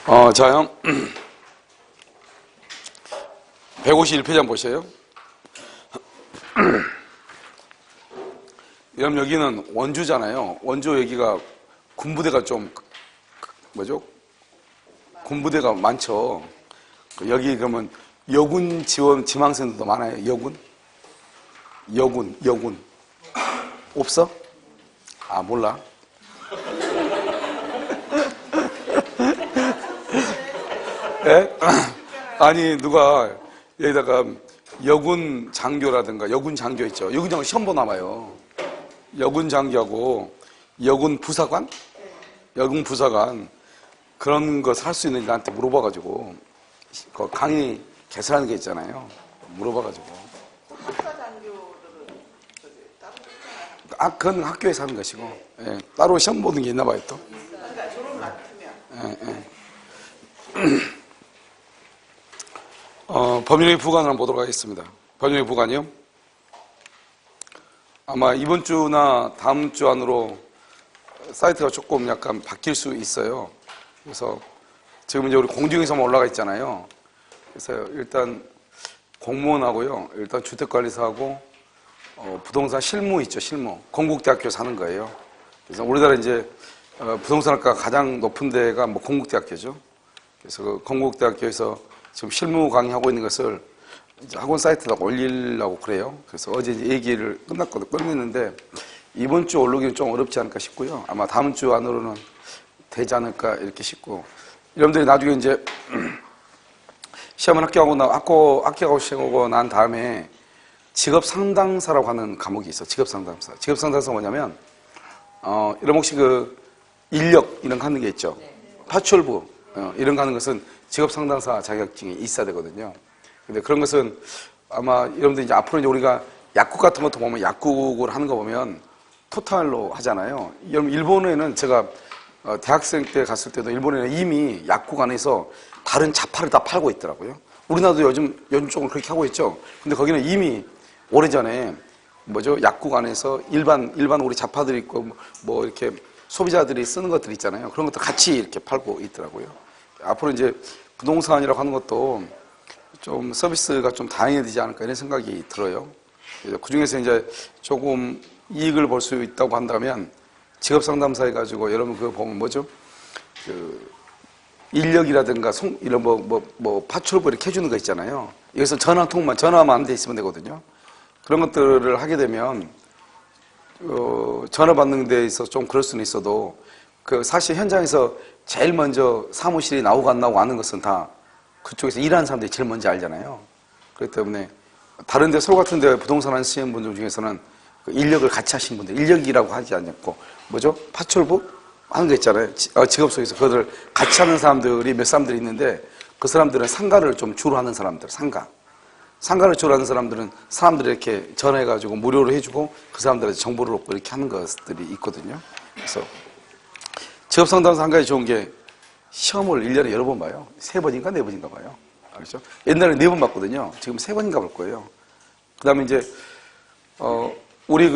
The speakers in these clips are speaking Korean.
자, 151페이지 보세요. 여러분, 여기는 원주잖아요. 원주 여기가 군부대가 좀, 군부대가 많죠. 여기 그러면 여군 지원 지망생들도 많아요. 여군. 없어? 몰라. 예? 아니, 누가 여기다가 여군 장교라든가, 여군 장교 있죠. 여군 장교 시험 보나 봐요. 여군 장교하고 여군 부사관? 여군 부사관. 그런 것을 할 수 있는지 나한테 물어봐가지고, 그 강의 개설하는 게 있잖아요. 물어봐가지고. 부사 장교들은 따로 그건 학교에서 하는 것이고, 예, 따로 시험 보는 게 있나 봐요, 또. 그러니까 졸업 같으면. 법률의 부관을 한번 보도록 하겠습니다. 법률의 부관이요. 아마 이번 주나 다음 주 안으로 사이트가 조금 약간 바뀔 수 있어요. 그래서 지금 이제 우리 공중에서만 올라가 있잖아요. 그래서 일단 공무원하고요. 일단 주택관리사하고 부동산 실무 있죠, 실무. 건국대학교에서 하는 거예요. 그래서 우리나라 이제 부동산학과 가장 높은 데가 뭐 건국대학교죠. 그래서 그 건국대학교에서 지금 실무 강의하고 있는 것을 이제 학원 사이트에다 올리려고 그래요. 그래서 어제 이제 얘기를 끝냈는데 이번 주 올리기는 좀 어렵지 않을까 싶고요. 아마 다음 주 안으로는 되지 않을까 이렇게 싶고, 여러분들이 나중에 이제 시험을 합격하고 시험하고 난 다음에 직업 상담사라고 하는 과목이 있어. 직업 상담사. 직업 상담사가 뭐냐면 여러분 혹시 그 인력 이런 거 하는 게 있죠. 파출부 이런 거 하는 것은 직업 상담사 자격증이 있어야 되거든요. 근데 그런 것은 아마 여러분들 이제 앞으로 이제 우리가 약국 같은 것도 보면 약국을 하는 거 보면 토탈로 하잖아요. 여러분 일본에는 제가 대학생 때 갔을 때도 일본에는 이미 약국 안에서 다른 자파를 다 팔고 있더라고요. 우리나라도 요즘 쪽은 그렇게 하고 있죠. 근데 거기는 이미 오래전에 약국 안에서 일반 우리 자파들이 있고 뭐 이렇게 소비자들이 쓰는 것들 있잖아요. 그런 것도 같이 이렇게 팔고 있더라고요. 앞으로 이제 부동산이라고 하는 것도 좀 서비스가 좀 다양해지지 않을까 이런 생각이 들어요. 그 중에서 이제 조금 이익을 볼 수 있다고 한다면 직업 상담사 해가지고 여러분 그거 보면 그 인력이라든가 이런 파출부 이렇게 해주는 거 있잖아요. 여기서 전화만 안 돼 있으면 되거든요. 그런 것들을 하게 되면 전화 받는 데 있어서 좀 그럴 수는 있어도 그 사실 현장에서 제일 먼저 사무실이 나오고 안 나오고 아는 것은 다 그쪽에서 일하는 사람들이 제일 먼저 알잖아요. 그렇기 때문에 다른 데 서울 같은 데 부동산 하시는 분들 중에서는 그 인력을 같이 하시는 분들, 인력이라고 하지 않고 파출부 하는 거 있잖아요. 직업 속에서 그것을 같이 하는 사람들이 몇 사람들이 있는데 그 사람들은 상가를 좀 주로 하는 사람들, 상가를 주로 하는 사람들은 사람들이 이렇게 전화해가지고 무료로 해주고 그 사람들한테 정보를 얻고 이렇게 하는 것들이 있거든요. 그래서 직업 상담사 한 가지 좋은 게 시험을 1년에 여러 번 봐요. 3번인가 4번인가 봐요. 알죠? 옛날에 4번 봤거든요. 지금 3번인가 볼 거예요. 그 다음에 이제, 우리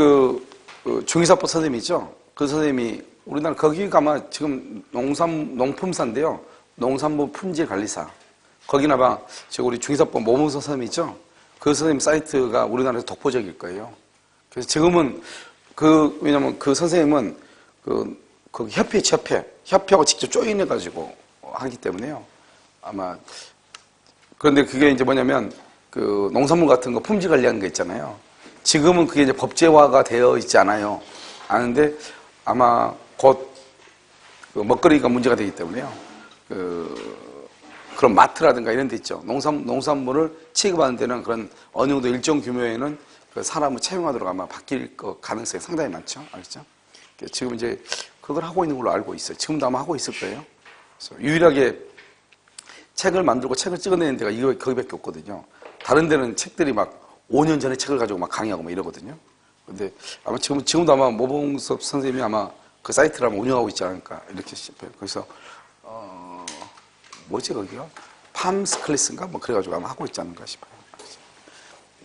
중의사법 선생님이 있죠? 그 선생님이 우리나라 거기가 아마 지금 농품사인데요. 농산부 품질관리사. 거기는 아마 지금 우리 중의사법 모범선 선생님이 있죠? 그 선생님 사이트가 우리나라에서 독보적일 거예요. 그래서 지금은 왜냐면 그 선생님은 그 협회하고 직접 조인해가지고 하기 때문에요. 아마, 그런데 그게 이제 뭐냐면, 그 농산물 같은 거 품질 관리하는 거 있잖아요. 지금은 그게 이제 법제화가 되어 있지 않아요. 아는데 아마 곧 그 먹거리가 문제가 되기 때문에요. 그런 마트라든가 이런 데 있죠. 농산물을 취급하는 데는 그런 어느 정도 일정 규모에는 그 사람을 채용하도록 아마 바뀔 가능성이 상당히 많죠. 알겠죠? 지금 이제 그걸 하고 있는 걸로 알고 있어요. 지금도 아마 하고 있을 거예요. 그래서 유일하게 책을 만들고 책을 찍어내는 데가 거기밖에 없거든요. 다른 데는 책들이 막 5년 전에 책을 가지고 막 강의하고 막 이러거든요. 근데 아마 지금도 아마 모봉섭 선생님이 아마 그 사이트를 아마 운영하고 있지 않을까 이렇게 싶어요. 그래서 거기가? 팜스 클래스인가? 그래가지고 아마 하고 있지 않을까 싶어요.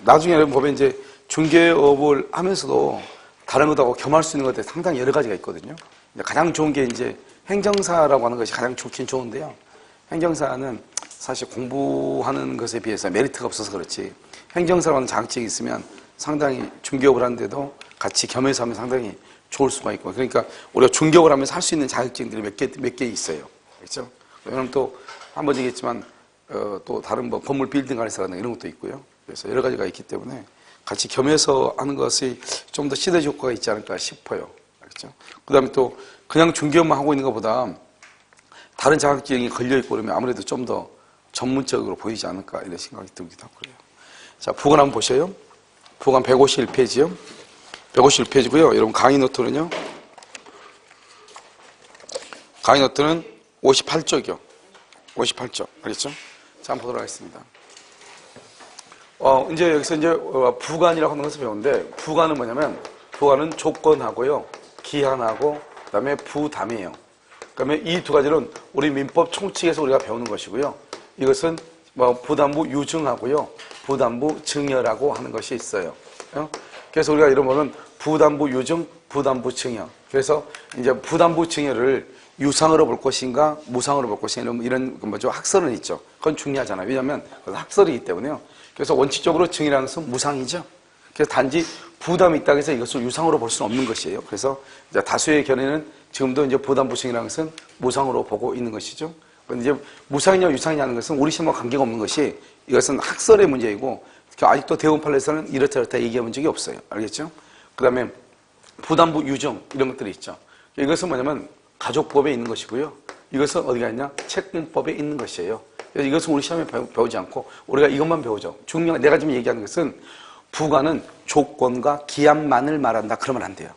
나중에 여러분 보면 이제 중개업을 하면서도 다른 것하고 겸할 수 있는 것들이 상당히 여러 가지가 있거든요. 가장 좋은 게 이제 행정사라고 하는 것이 가장 좋긴 좋은데요. 행정사는 사실 공부하는 것에 비해서 메리트가 없어서 그렇지 행정사라는 자격증이 있으면 상당히 중개업을 하는데도 같이 겸해서 하면 상당히 좋을 수가 있고 그러니까 우리가 중개업을 하면서 할 수 있는 자격증들이 몇 개 있어요. 그렇죠? 왜냐면 또 한 번 얘기했지만 또 다른 뭐 건물 빌딩 관리사라든가 이런 것도 있고요. 그래서 여러 가지가 있기 때문에 같이 겸해서 하는 것이 좀 더 시너지 효과가 있지 않을까 싶어요. 그렇죠? 그 다음에 또 그냥 중개업만 하고 있는 것보다 다른 자격증이 걸려있고 그러면 아무래도 좀 더 전문적으로 보이지 않을까 이런 생각이 들기도 하고 그래요. 자, 부관 한번 보셔요. 부관 151페이지요. 151페이지고요. 여러분 강의 노트는요. 강의 노트는 58쪽이요. 58쪽. 알겠죠? 자, 한번 보도록 하겠습니다. 이제 여기서 이제 부관이라고 하는 것을 배우는데 부관은 뭐냐면 부관은 조건하고요. 기한하고 그다음에 부담이에요. 그러면 이 두 가지는 우리 민법 총칙에서 우리가 배우는 것이고요. 이것은 뭐 부담부 유증하고요. 부담부 증여라고 하는 것이 있어요. 그래서 우리가 이런 거는 부담부 유증, 부담부 증여. 그래서 이제 부담부 증여를 유상으로 볼 것인가, 무상으로 볼 것인가 이런 뭐죠 학설은 있죠. 그건 중요하잖아요. 왜냐하면 그건 학설이기 때문에요. 그래서 원칙적으로 증여라는 것은 무상이죠. 그래서 단지 부담이 있다고 해서 이것을 유상으로 볼 수는 없는 것이에요. 그래서 이제 다수의 견해는 지금도 이제 부담부 증여라는 것은 무상으로 보고 있는 것이죠. 그런데 이제 무상이냐 유상이냐 하는 것은 우리 시험과 관계가 없는 것이 이것은 학설의 문제이고 아직도 대법원 판례에서는 이렇다 얘기해본 적이 없어요. 알겠죠? 그 다음에 부담부 유증 이런 것들이 있죠. 이것은 뭐냐면 가족법에 있는 것이고요. 이것은 어디가 있냐? 채권법에 있는 것이에요. 그래서 이것은 우리 시험에 배우지 않고 우리가 이것만 배우죠. 중요한 내가 지금 얘기하는 것은 부관은 조건과 기한만을 말한다. 그러면 안 돼요.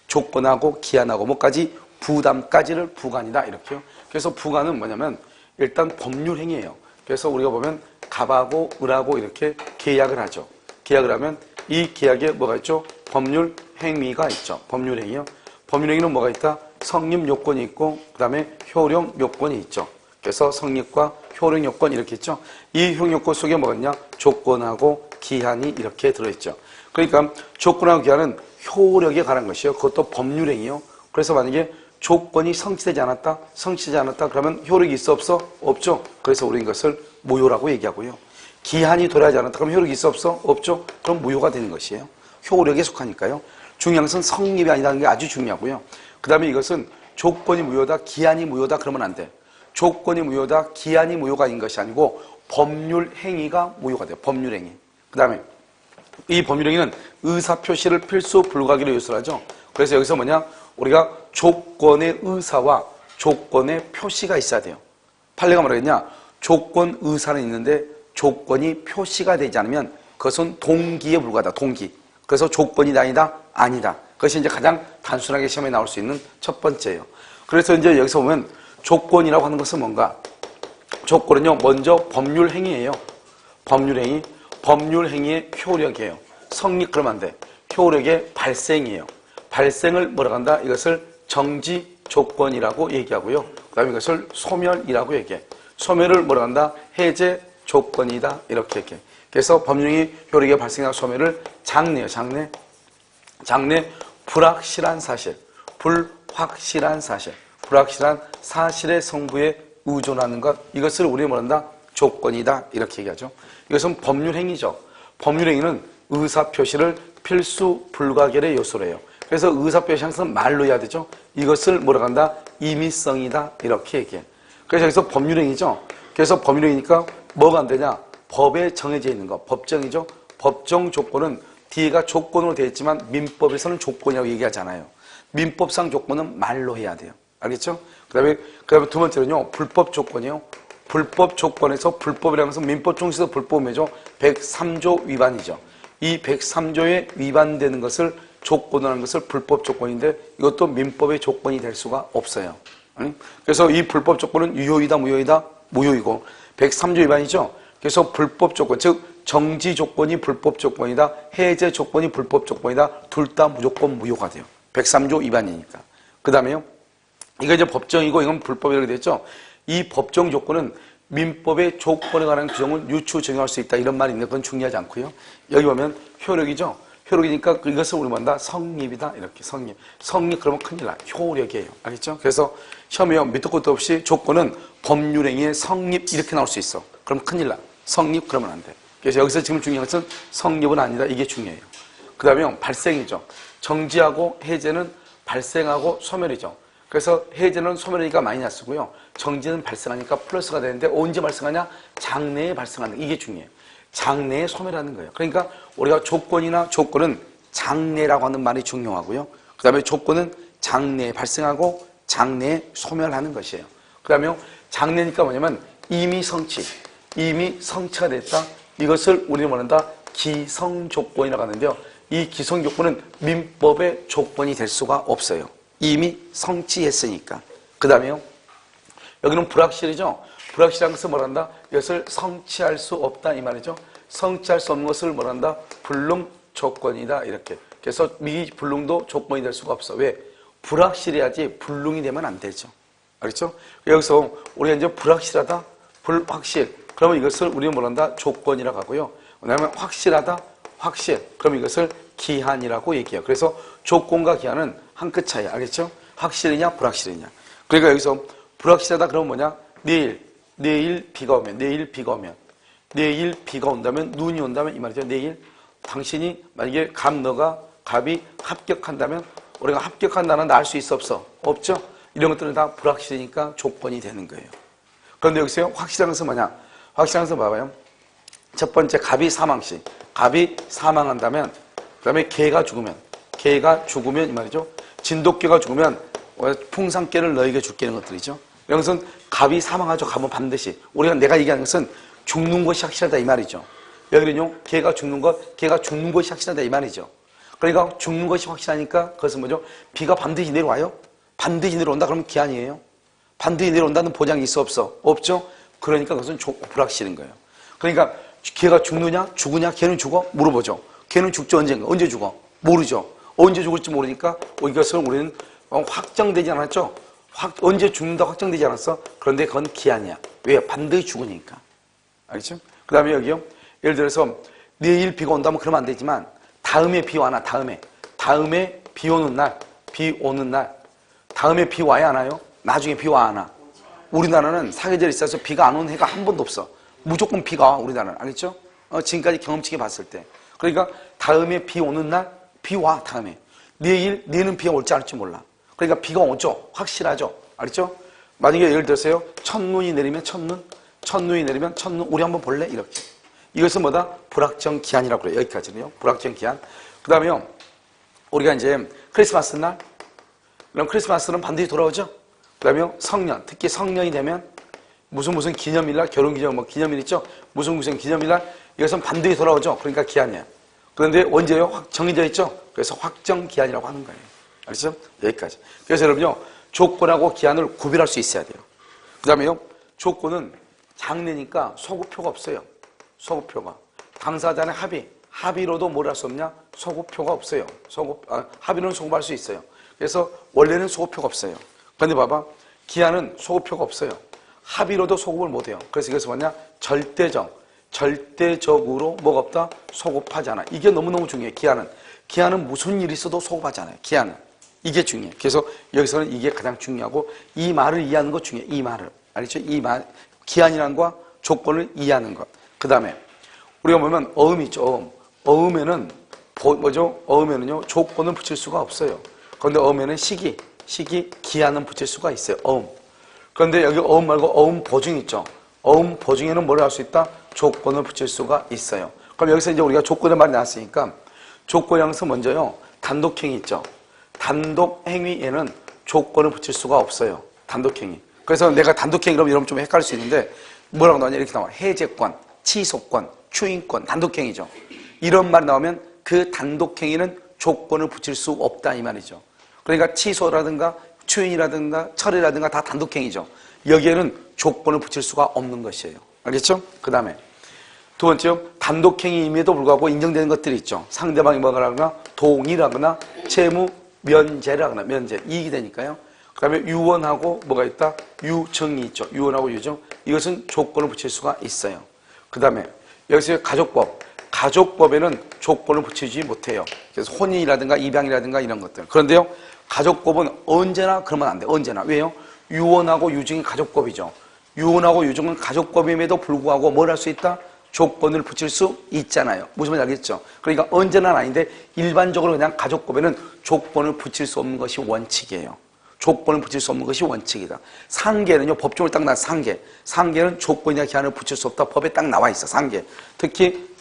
조건하고 기한하고 뭐까지 부담까지를 부관이다 이렇게요. 그래서 부관은 뭐냐면 일단 법률 행위예요. 그래서 우리가 보면 갑하고 을하고 이렇게 계약을 하죠. 계약을 하면 이 계약에 뭐가 있죠? 법률 행위가 있죠. 법률 행위요. 법률 행위는 뭐가 있다? 성립 요건이 있고 그다음에 효력 요건이 있죠. 그래서 성립과 효력 요건 이렇게 있죠. 이 효력 요건 속에 뭐가 있냐? 조건하고 기한이 이렇게 들어있죠. 그러니까 조건하고 기한은 효력에 관한 것이요. 그것도 법률 행위요. 그래서 만약에 조건이 성취되지 않았다. 그러면 효력이 있어 없어? 없죠. 그래서 우리는 이것을 무효라고 얘기하고요. 기한이 도래하지 않았다. 그럼 효력이 있어 없어? 없죠. 그럼 무효가 되는 것이에요. 효력에 속하니까요. 중요한 것은 성립이 아니라는 게 아주 중요하고요. 그 다음에 이것은 조건이 무효다, 기한이 무효다 그러면 안 돼. 조건이 무효다, 기한이 무효가 아닌 것이 아니고 법률 행위가 무효가 돼요. 법률 행위. 그 다음에 이 법률 행위는 의사표시를 필수 불가하기로 요술하죠. 그래서 여기서 뭐냐? 우리가 조건의 의사와 조건의 표시가 있어야 돼요. 판례가 뭐라 했냐? 조건 의사는 있는데 조건이 표시가 되지 않으면 그것은 동기에 불과하다. 동기. 그래서 조건이 아니다? 아니다. 그것이 이제 가장 단순하게 시험에 나올 수 있는 첫 번째예요. 그래서 이제 여기서 보면 조건이라고 하는 것은 뭔가? 조건은요, 먼저 법률 행위예요. 법률 행위. 법률 행위의 효력이에요. 성립 그러면 안 돼. 효력의 발생이에요. 발생을 뭐라고 한다? 이것을 정지 조건이라고 얘기하고요. 그 다음에 이것을 소멸이라고 얘기해. 소멸을 뭐라고 한다? 해제 조건이다. 이렇게 얘기해. 그래서 법률행위 효력의 발생이나 소멸을 장래요. 장래 불확실한 사실. 불확실한 사실. 불확실한 사실의 성부에 의존하는 것. 이것을 우리가 뭐란다? 조건이다. 이렇게 얘기하죠. 이것은 법률행위죠. 법률행위는 의사표시를 필수 불가결의 요소래요. 그래서 의사표시 항상 말로 해야 되죠. 이것을 뭐라고 한다? 임의성이다. 이렇게 얘기해. 그래서 여기서 법률행위죠. 그래서 법률행위니까 뭐가 안 되냐? 법에 정해져 있는 거. 법정이죠. 법정 조건은 뒤에가 조건으로 되어 있지만 민법에서는 조건이라고 얘기하잖아요. 민법상 조건은 말로 해야 돼요. 알겠죠? 그 다음에 두 번째는요. 불법 조건이요. 불법 조건에서 불법이라는 것은 민법 총칙에서 불법이죠. 103조 위반이죠. 이 103조에 위반되는 것을 조건으로 하는 것을 불법 조건인데 이것도 민법의 조건이 될 수가 없어요. 그래서 이 불법 조건은 유효이다, 무효이다, 무효이고 103조 위반이죠. 그래서 불법 조건, 즉 정지 조건이 불법 조건이다, 해제 조건이 불법 조건이다, 둘 다 무조건 무효가 돼요. 103조 위반이니까. 그 다음에요. 이거 이제 법정이고 이건 불법이라고 되어 있죠. 이 법정 조건은 민법의 조건에 관한 규정을 유추 적용할 수 있다 이런 말이 있는데 그건 중요하지 않고요. 여기 보면 효력이죠. 효력이니까 이것을 우리 뭐한다? 성립이다. 이렇게 성립. 성립 그러면 큰일 나. 효력이에요. 알겠죠? 그래서 시험에 밑도 끝도 없이 조건은 법률행위의 성립 이렇게 나올 수 있어. 그럼 큰일 나. 성립 그러면 안 돼. 그래서 여기서 지금 중요한 것은 성립은 아니다. 이게 중요해요. 그 다음에 발생이죠. 정지하고 해제는 발생하고 소멸이죠. 그래서 해제는 소멸이니까 마이너스고요. 정지는 발생하니까 플러스가 되는데 언제 발생하냐? 장래에 발생하는 이게 중요해요. 장래에 소멸하는 거예요. 그러니까 우리가 조건이나 조건은 장래라고 하는 말이 중요하고요. 그 다음에 조건은 장래에 발생하고 장래에 소멸하는 것이에요. 그 다음에 장래니까 뭐냐면 이미 성취, 이미 성취가 됐다. 이것을 우리는 말한다 기성조건이라고 하는데요. 이 기성조건은 민법의 조건이 될 수가 없어요. 이미 성취했으니까. 그 다음에요. 여기는 불확실이죠. 불확실한 것을 뭐란다? 이것을 성취할 수 없다 이 말이죠. 성취할 수 없는 것을 뭐란다? 불능 조건이다 이렇게. 그래서 미불능도 조건이 될 수가 없어. 왜? 불확실해야지 불능이 되면 안 되죠. 알겠죠? 여기서 우리가 이제 불확실하다, 불확실. 그러면 이것을 우리는 뭐란다? 조건이라고 하고요. 그다음에 확실하다, 확실. 그럼 이것을 기한이라고 얘기해요. 그래서 조건과 기한은 한 끗 차이. 알겠죠? 확실이냐, 불확실이냐. 그러니까 여기서 불확실하다 그러면 뭐냐? 내일 비가 오면, 내일 비가 오면, 내일 비가 온다면, 눈이 온다면 이 말이죠. 내일 당신이 만약에 갑이 합격한다면 우리가 합격한다는 알 수 있어 없어? 없죠? 이런 것들은 다 불확실이니까 조건이 되는 거예요. 그런데 여기서 확실한 것은 뭐냐? 확실한 것은 봐봐요. 첫 번째 갑이 사망시, 갑이 사망한다면 그 다음에 개가 죽으면 이 말이죠. 진돗개가 죽으면 풍산개를 너에게 줄게 이런 것들이죠. 여기서는 갑이 사망하죠. 갑은 반드시. 내가 얘기하는 것은 죽는 것이 확실하다 이 말이죠. 여기는요, 개가 죽는 것이 확실하다 이 말이죠. 그러니까 죽는 것이 확실하니까 그것은 뭐죠? 비가 반드시 내려와요? 반드시 내려온다 그러면 기한이에요. 반드시 내려온다는 보장이 있어 없어? 없죠? 그러니까 그것은 불확실인 거예요. 그러니까 개가 죽느냐 죽으냐 개는 죽어? 물어보죠. 개는 죽죠. 언젠가. 언제 죽어? 모르죠. 언제 죽을지 모르니까 이것을 우리는 확정되지 않았죠. 언제 죽는다 확정되지 않았어. 그런데 그건 기한이야. 왜? 반드시 죽으니까. 알겠죠? 그 다음에 여기요. 예를 들어서 내일 비가 온다면 그러면 안 되지만 다음에 비 와나 다음에 비 오는 날 다음에 비 와야 안 와요? 나중에 비 와 안 와? 우리나라는 사계절이 있어서 비가 안 오는 해가 한 번도 없어. 무조건 비가 와 우리나라는. 알겠죠? 지금까지 경험치게 봤을 때. 그러니까 다음에 비 오는 날 비 와 다음에. 내일은 비가 올지 않을지 몰라. 그러니까 비가 오죠. 확실하죠. 알겠죠? 만약에 예를 들어서요. 첫눈이 내리면 첫눈이 내리면 첫눈 우리 한번 볼래? 이렇게. 이것은 뭐다? 불확정 기한이라고 그래요. 여기까지는요. 불확정 기한. 그 다음에요. 우리가 이제 크리스마스 날 그럼 크리스마스는 반드시 돌아오죠. 그 다음에 성년, 특히 성년이 되면 무슨 기념일날, 결혼기념일, 기념일 있죠? 무슨 기념일날 이것은 반드시 돌아오죠. 그러니까 기한이야. 그런데 언제요? 정해져 있죠? 그래서 확정 기한이라고 하는 거예요. 알겠죠? 여기까지. 그래서 여러분요, 조건하고 기한을 구별할 수 있어야 돼요. 그 다음에요, 조건은 장래니까 소급표가 없어요. 소급표가. 당사자의 합의로도 뭘 할 수 없냐? 소급표가 없어요. 합의로는 소급할 수 있어요. 그래서 원래는 소급표가 없어요. 그런데 봐봐. 기한은 소급표가 없어요. 합의로도 소급을 못 해요. 그래서 이것은 뭐냐? 절대적으로 뭐가 없다? 소급하지 않아. 이게 너무너무 중요해. 기한은 무슨 일이 있어도 소급하지 않아요. 기한은. 이게 중요해. 그래서 여기서는 이게 가장 중요하고 이 말을 이해하는 거 중요해. 이 말을. 알겠죠? 이 말. 기한이라는 것과 조건을 이해하는 것. 그 다음에 우리가 보면 어음이 있죠. 어음에는 뭐죠? 어음에는요. 조건을 붙일 수가 없어요. 그런데 어음에는 시기, 기한은 붙일 수가 있어요. 어음. 그런데 여기 어음 말고 어음 보증 있죠. 어음 보증에는 뭘 할 수 있다? 조건을 붙일 수가 있어요. 그럼 여기서 이제 우리가 조건의 말이 나왔으니까 조건형에서 먼저요. 단독행위 있죠. 단독행위에는 조건을 붙일 수가 없어요. 단독행위. 그래서 내가 단독행위 그러면 여러분 좀 헷갈릴 수 있는데 뭐라고 나오냐? 이렇게 나와. 해제권, 취소권, 추인권, 단독행위죠. 이런 말이 나오면 그 단독행위는 조건을 붙일 수 없다 이 말이죠. 그러니까 취소라든가 추인이라든가 철회라든가 다 단독행위죠. 여기에는 조건을 붙일 수가 없는 것이에요. 알겠죠? 그 다음에 두 번째요. 단독행위임에도 불구하고 인정되는 것들이 있죠. 상대방이 뭐라거나 동의라거나 채무 면제라거나 면제 이익이 되니까요. 그 다음에 유언하고 뭐가 있다? 유정이 있죠. 유언하고 유정. 이것은 조건을 붙일 수가 있어요. 그 다음에 여기서 가족법. 가족법에는 조건을 붙이지 못해요. 그래서 혼인이라든가 입양이라든가 이런 것들. 그런데요, 가족법은 언제나 그러면 안 돼요. 언제나. 왜요? 유언하고 유증이 가족법이죠. 유언하고 유증은 가족법임에도 불구하고 뭘 할 수 있다? 조건을 붙일 수 있잖아요. 무슨 말인지 알겠죠? 그러니까 언제나 아닌데 일반적으로 그냥 가족법에는 조건을 붙일 수 없는 것이 원칙이에요. 조건을 붙일 수 없는 것이 원칙이다. 상계는요, 법적으로 딱 나와. 상계는 조건이나 기한을 붙일 수 없다. 법에 딱 나와 있어. 상계. 특히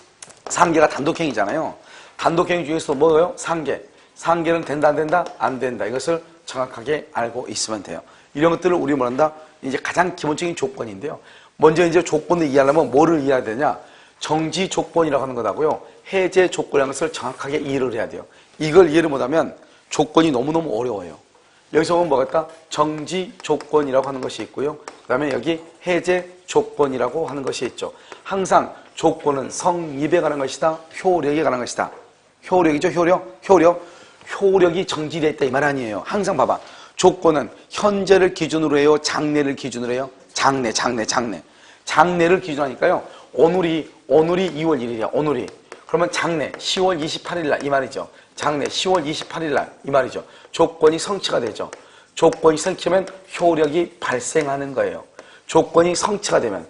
상계가 단독행위잖아요. 단독행위 중에서 뭐예요? 상계는 된다 안 된다? 안 된다. 이것을 정확하게 알고 있으면 돼요. 이런 것들을 우리 뭐란다? 이제 가장 기본적인 조건인데요. 먼저 이제 조건을 이해하려면 뭐를 이해해야 되냐? 정지 조건이라고 하는 거다고요. 해제 조건이라는 것을 정확하게 이해를 해야 돼요. 이걸 이해를 못하면 조건이 너무너무 어려워요. 여기서 보면 뭐랄까? 정지 조건이라고 하는 것이 있고요. 그 다음에 여기 해제 조건이라고 하는 것이 있죠. 항상 조건은 성립에 관한 것이다. 효력에 관한 것이다. 효력이죠. 효력이 정지되어 있다 이 말 아니에요. 항상 봐봐. 조건은 현재를 기준으로 해요. 장래를 기준으로 해요. 장래를 기준으로 하니까요. 오늘이 2월 1일이야. 오늘이. 그러면 장래 10월 28일 날 이 말이죠. 장래 10월 28일 날 이 말이죠. 조건이 성취가 되죠. 조건이 성취하면 효력이 발생하는 거예요. 조건이 성취가 되면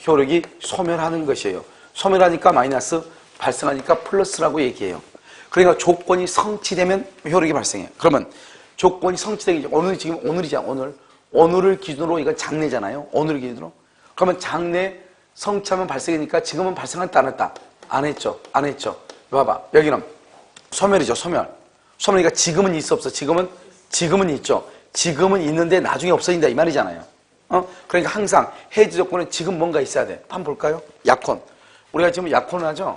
효력이 소멸하는 것이에요. 소멸하니까 마이너스, 발생하니까 플러스라고 얘기해요. 그러니까 조건이 성취되면 효력이 발생해요. 그러면 조건이 성취되기 오늘 지금 오늘이잖아. 오늘을 기준으로 이건 장래잖아요. 오늘을 기준으로. 그러면 장래 성취하면 발생이니까 지금은 발생했다 안 했다? 안 했죠. 봐봐. 여기는 소멸이죠. 소멸이니까 지금은 있어 없어? 지금은 있죠. 지금은 있는데 나중에 없어진다 이 말이잖아요. 그러니까 항상 해지 조건은 지금 뭔가 있어야 돼. 한번 볼까요? 약혼. 우리가 지금 약혼을 하죠.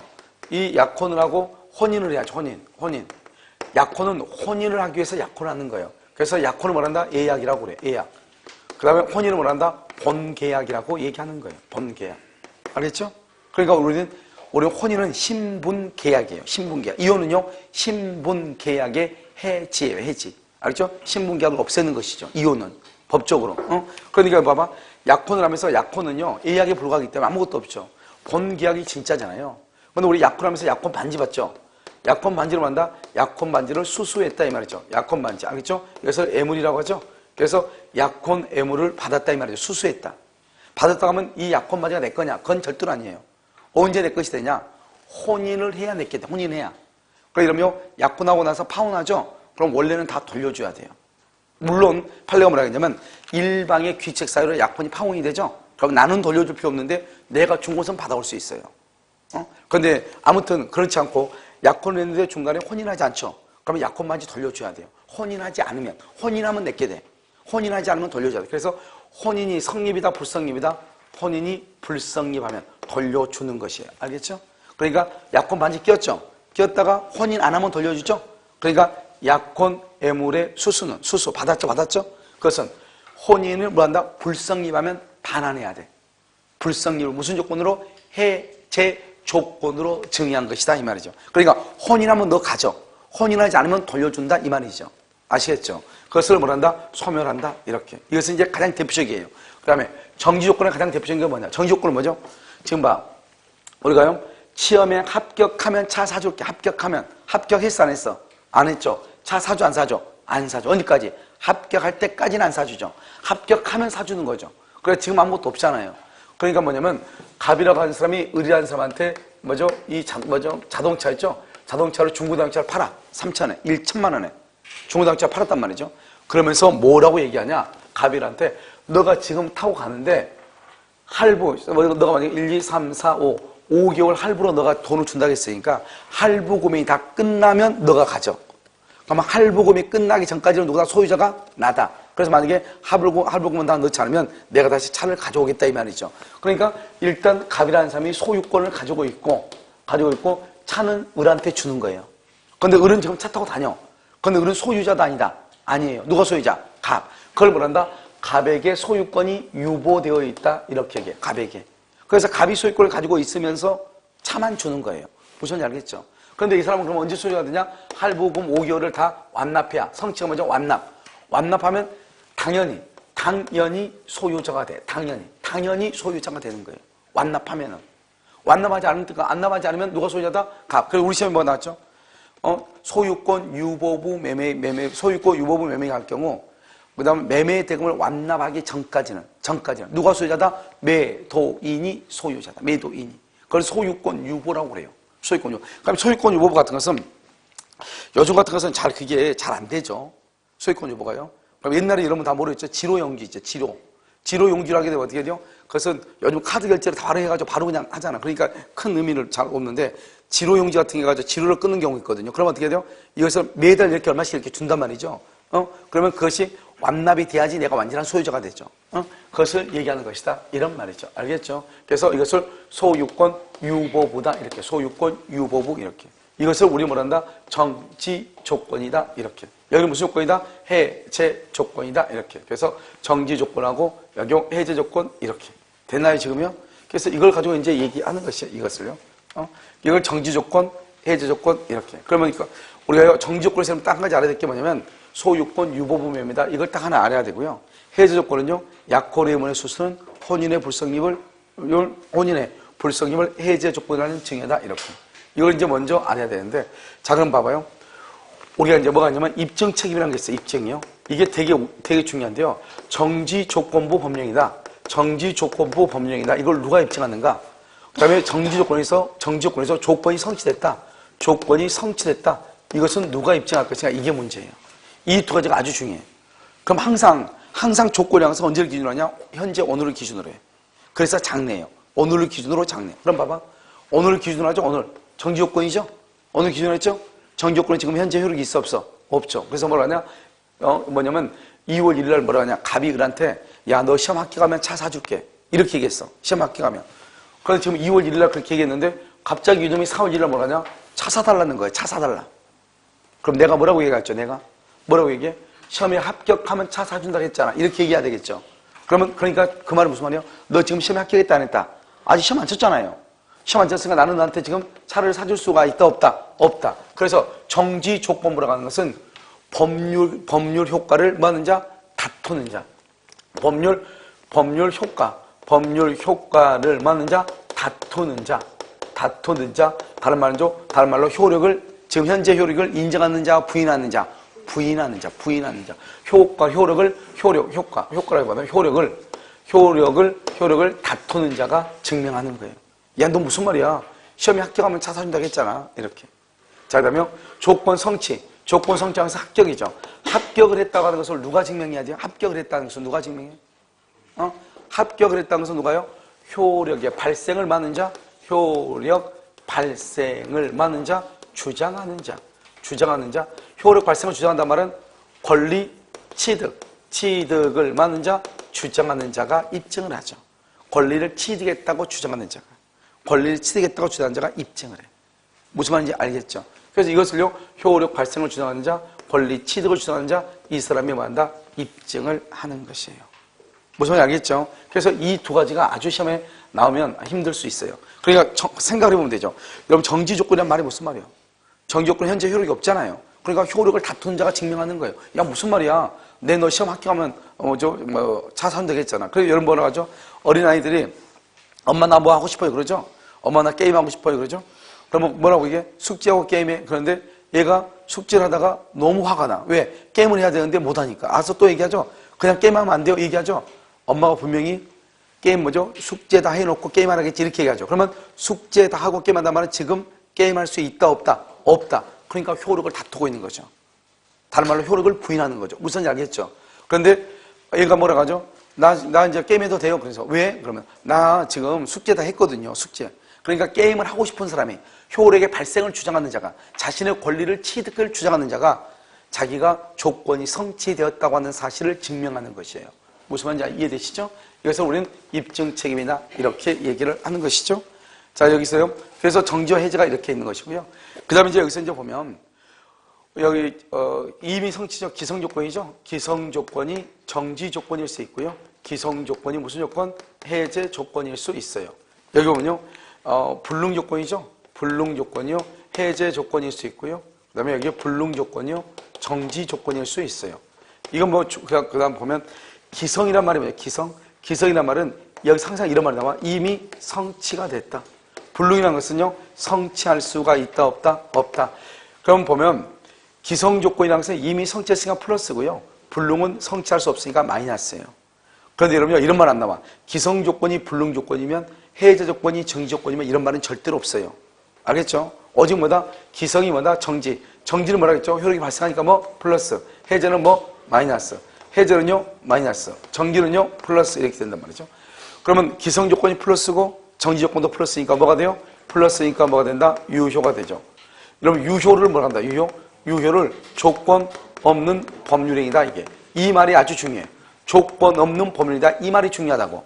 이 약혼을 하고 혼인을 해야죠. 혼인. 약혼은 혼인을 하기 위해서 약혼을 하는 거예요. 그래서 약혼을 뭐란다? 예약이라고 그래. 예약. 그 다음에 혼인을 뭐란다? 본계약이라고 얘기하는 거예요. 본계약. 알겠죠? 그러니까 우리는 혼인은 신분계약이에요. 신분계약. 이혼은요, 신분계약의 해지예요. 해지. 알겠죠? 신분계약을 없애는 것이죠. 이혼은. 법적으로. 그러니까 봐봐. 약혼을 하면서 약혼은요, 예약에 불과하기 때문에 아무것도 없죠. 본계약이 진짜잖아요. 근데 우리 약혼을 하면서 약혼 반지 받죠? 약혼 반지를 만다? 약혼 반지를 수수했다 이 말이죠. 약혼 반지. 알겠죠? 이것을 애물이라고 하죠. 그래서 약혼 애물을 받았다 이 말이죠. 수수했다. 받았다 하면 이 약혼 반지가 내 거냐? 그건 절대로 아니에요. 언제 내 것이 되냐? 혼인을 해야 내게 돼. 혼인해야. 그러면 약혼하고 나서 파혼하죠? 그럼 원래는 다 돌려줘야 돼요. 물론 판례가 뭐라 했냐면 일방의 귀책 사유로 약혼이 파혼이 되죠? 그럼 나는 돌려줄 필요 없는데 내가 준 것은 받아올 수 있어요. 그런데 아무튼 그렇지 않고 약혼을 했는데 중간에 혼인하지 않죠? 그러면 약혼 반지 돌려줘야 돼요. 혼인하지 않으면. 혼인하면 내게 돼. 혼인하지 않으면 돌려줘야 돼. 그래서 혼인이 성립이다 불성립이다? 혼인이 불성립하면 돌려주는 것이에요. 알겠죠? 그러니까 약혼 반지 끼었죠? 끼었다가 혼인 안 하면 돌려주죠? 그러니까 약혼 애물의 수수는 수수 받았죠? 그것은 혼인을 뭐한다? 불성립하면 반환해야 돼. 불성립을 무슨 조건으로? 해제 조건으로 정의한 것이다 이 말이죠. 그러니까 혼인하면 너 가져. 혼인하지 않으면 돌려준다 이 말이죠. 아시겠죠? 그것을 뭐란다? 소멸한다 이렇게. 이것은 이제 가장 대표적이에요. 그 다음에 정지 조건의 가장 대표적인 게 뭐냐? 정지 조건은 뭐죠? 지금 봐. 우리가요 시험에 합격하면 차 사줄게. 합격했어 안 했어? 안 했죠. 차 사줘 안 사줘? 안 사줘. 언제까지? 합격할 때까지는 안 사주죠. 합격하면 사주는 거죠. 그래서 지금 아무것도 없잖아요. 그러니까 뭐냐면 갑이라고 하는 사람이 을이라는 사람한테 자동차 있죠? 자동차를 중고자동차를 팔아. 3,000에 1,000만 원에 중고자동차 팔았단 말이죠. 그러면서 뭐라고 얘기하냐? 갑이한테 너가 지금 타고 가는데 할부, 너가 만약에 1, 2, 3, 4, 5개월 할부로 너가 돈을 준다고 했으니까 할부 금액이 다 끝나면 너가 가져. 그러면 할부금이 끝나기 전까지는 누구다? 소유자가 나다. 그래서 만약에 할부금은 다 넣지 않으면 내가 다시 차를 가져오겠다 이 말이죠. 그러니까 일단 갑이라는 사람이 소유권을 가지고 있고 차는 을한테 주는 거예요. 그런데 을은 지금 차 타고 다녀. 그런데 을은 소유자도 아니다. 아니에요. 누가 소유자? 갑. 그걸 뭐란다? 갑에게 소유권이 유보되어 있다 이렇게 얘기해. 갑에게. 그래서 갑이 소유권을 가지고 있으면서 차만 주는 거예요. 무슨 말인지 알겠죠? 그런데 이 사람은 그럼 언제 소유가 되냐? 할부금 5개월을 다 완납해야. 성취가 뭐죠? 완납하면 당연히 소유자가 돼. 당연히 소유자가 되는 거예요. 완납하면은. 완납하지 않으니까 안납하지 않으면 누가 소유자다? 갑. 그리고 우리 시험에 뭐가 나왔죠? 소유권 유보부 매매 소유권 유보부 매매가 할 경우 그다음에 매매 대금을 완납하기 전까지는 누가 소유자다? 매도인이 소유자다. 매도인이. 그걸 소유권 유보라고 그래요. 소유권 유보. 그럼 소유권 유보부 같은 것은 요즘 같은 것은 그게 잘 안 되죠. 소유권 유보가요. 그럼 옛날에 여러분 다 모르겠죠? 지로용지 있죠. 지로용지를 하게 되면 어떻게 돼요? 그것은 요즘 카드 결제를 바로 해가지고 바로 그냥 하잖아. 그러니까 큰 의미를 잘 없는데 지로용지 같은 게 가지고 지로를 끊는 경우 있거든요. 그러면 어떻게 돼요? 이것을 매달 이렇게 얼마씩 이렇게 준단 말이죠. 그러면 그것이 완납이 돼야지 내가 완전한 소유자가 되죠. 그것을 얘기하는 것이다. 이런 말이죠. 알겠죠? 그래서 이것을 소유권 유보부다. 이렇게. 소유권 유보부. 이렇게. 이것을 우리 뭐란다? 정지 조건이다. 이렇게. 여기 무슨 조건이다? 해제 조건이다. 이렇게. 그래서 정지 조건하고 여기 해제 조건. 이렇게. 됐나요, 지금요? 그래서 이걸 가지고 이제 얘기하는 것이에요. 이것을요. 이걸 정지 조건, 해제 조건. 이렇게. 그러니까 우리가 정지 조건에서 딱 한 가지 알아야 될 게 뭐냐면 소유권 유보부 매매다. 이걸 딱 하나 알아야 되고요. 해제 조건은요. 약혼의 의문의 수수는 혼인의 불성립을 해제 조건이라는 증여다. 이렇게. 이걸 이제 먼저 알아야 되는데, 자, 그럼 봐봐요. 우리가 이제 뭐가 있냐면 입증 책임이라는 게 있어요. 입증이요. 이게 되게 중요한데요. 정지 조건부 법령이다. 정지 조건부 법령이다. 이걸 누가 입증하는가? 그 다음에 정지 조건에서 조건이 성취됐다. 조건이 성취됐다. 이것은 누가 입증할 것인가? 이게 문제예요. 이 두 가지가 아주 중요해요. 그럼 항상 조건이 항상 언제를 기준으로 하냐? 현재 오늘을 기준으로 해요. 그래서 장래예요. 오늘을 기준으로 장래. 그럼 봐봐. 오늘을 기준으로 하죠. 오늘. 정지 조건이죠? 오늘 기준으로 했죠? 정지 조건은 지금 현재 효력이 있어 없어? 없죠. 그래서 뭐라 하냐? 뭐냐면 2월 1일 날 뭐라 하냐? 갑이 을한테 야, 너 시험 합격하면 차 사줄게. 이렇게 얘기했어. 시험 합격하면. 그래서 지금 2월 1일 날 그렇게 얘기했는데 갑자기 이놈이 4월 1일 날 뭐라 하냐? 차 사달라는 거예요. 차 사달라. 그럼 내가 뭐라고 얘기했죠? 내가? 뭐라고 얘기해? 시험에 합격하면 차 사준다고 했잖아. 이렇게 얘기해야 되겠죠. 그러니까 그 말은 무슨 말이에요? 너 지금 시험에 합격했다 안 했다? 아직 시험 안 쳤잖아요. 시험 안 쳤으니까 나는 너한테 지금 차를 사줄 수가 있다 없다? 없다. 그래서 정지 조건부라고 하는 것은 법률 효과를 뭐 하는 자? 다투는 자. 법률 효과를 뭐 하는 자? 다투는 자. 다른 말로 지금 현재 효력을 인정하는 자, 부인하는 자. 효력을 다투는 자가 증명하는 거예요. 야, 너 무슨 말이야? 시험에 합격하면 차 사준다고 했잖아. 이렇게. 자, 그 다음에 조건 성취하면서 합격이죠. 합격을 했다고 하는 것을 누가 증명해야 돼요? 합격을 했다는 것을 누가 증명해? 합격을 했다는 것은 누가요? 효력의 발생을 막는 자, 주장하는 자, 효력 발생을 주장한다는 말은 권리, 취득을 막는 자, 주장하는 자가 입증을 하죠. 권리를 취득했다고 주장하는 자가 입증을 해. 무슨 말인지 알겠죠? 그래서 이것을요, 효력 발생을 주장하는 자, 권리, 취득을 주장하는 자, 이 사람이 뭐한다? 입증을 하는 것이에요. 무슨 말인지 알겠죠? 그래서 이 두 가지가 아주 시험에 나오면 힘들 수 있어요. 그러니까 생각을 해보면 되죠. 여러분, 정지 조건이란 말이 무슨 말이에요? 정지 조건은 현재 효력이 없잖아요. 그러니까 효력을 다투는 자가 증명하는 거예요. 야, 무슨 말이야? 너 시험 합격하면 차 사면 되겠잖아. 그래서 여러분 뭐라 하죠? 어린아이들이 엄마 나 뭐 하고 싶어요 그러죠? 엄마 나 게임하고 싶어요 그러죠? 그러면 뭐라고 이게? 숙제하고 게임해. 그런데 얘가 숙제를 하다가 너무 화가 나. 왜? 게임을 해야 되는데 못하니까. 알아서 또 얘기하죠? 그냥 게임하면 안 돼요. 얘기하죠? 엄마가 분명히 게임 숙제 다 해놓고 게임 안 하겠지. 이렇게 얘기하죠. 그러면 숙제 다 하고 게임한다는 말은 지금 게임할 수 있다 없다? 없다. 그러니까 효력을 다투고 있는 거죠. 다른 말로 효력을 부인하는 거죠. 무슨 지 알겠죠? 그런데 얘가 뭐라고 하죠? 나 이제 게임해도 돼요. 그래서 왜? 그러면 나 지금 숙제 다 했거든요. 숙제. 그러니까 게임을 하고 싶은 사람이 효력의 발생을 주장하는 자가 자신의 권리를 취득을 주장하는 자가 자기가 조건이 성취되었다고 하는 사실을 증명하는 것이에요. 무슨 말인지 이해되시죠? 이것을 우리는 입증 책임이다 이렇게 얘기를 하는 것이죠. 자, 여기서요. 그래서 정지와 해제가 이렇게 있는 것이고요. 그 다음에 이제 여기서 이제 보면 여기 이미 성취적 기성 조건이죠. 기성 조건이 정지 조건일 수 있고요. 기성 조건이 무슨 조건? 해제 조건일 수 있어요. 여기 보면요. 불능 조건이죠. 불능 조건이요. 해제 조건일 수 있고요. 그 다음에 여기 불능 조건이요. 정지 조건일 수 있어요. 이건 그 다음 보면 기성이란 말이 뭐예요? 기성이란 말은 여기 항상 이런 말이 나와. 이미 성취가 됐다. 불능이라는 것은요, 성취할 수가 있다, 없다? 없다. 그럼 보면, 기성조건이라는 것은 이미 성취했으니까 플러스고요. 불능은 성취할 수 없으니까 마이너스예요. 그런데 여러분요, 이런 말 안 나와. 기성조건이 불능조건이면, 해제조건이 정지조건이면 이런 말은 절대로 없어요. 알겠죠? 오직 뭐다? 기성이 뭐다? 정지. 정지는 뭐라 했죠? 효력이 발생하니까 뭐? 플러스. 해제는 뭐? 마이너스. 해제는요? 마이너스. 정지는요? 플러스. 이렇게 된단 말이죠. 그러면 기성조건이 플러스고 정지조건도 플러스니까 뭐가 돼요? 플러스니까 뭐가 된다? 유효가 되죠. 여러분 유효를 뭐라 한다? 유효를 조건 없는 법률행위다 이게. 이 말이 아주 중요해. 조건 없는 법률이다. 이 말이 중요하다고.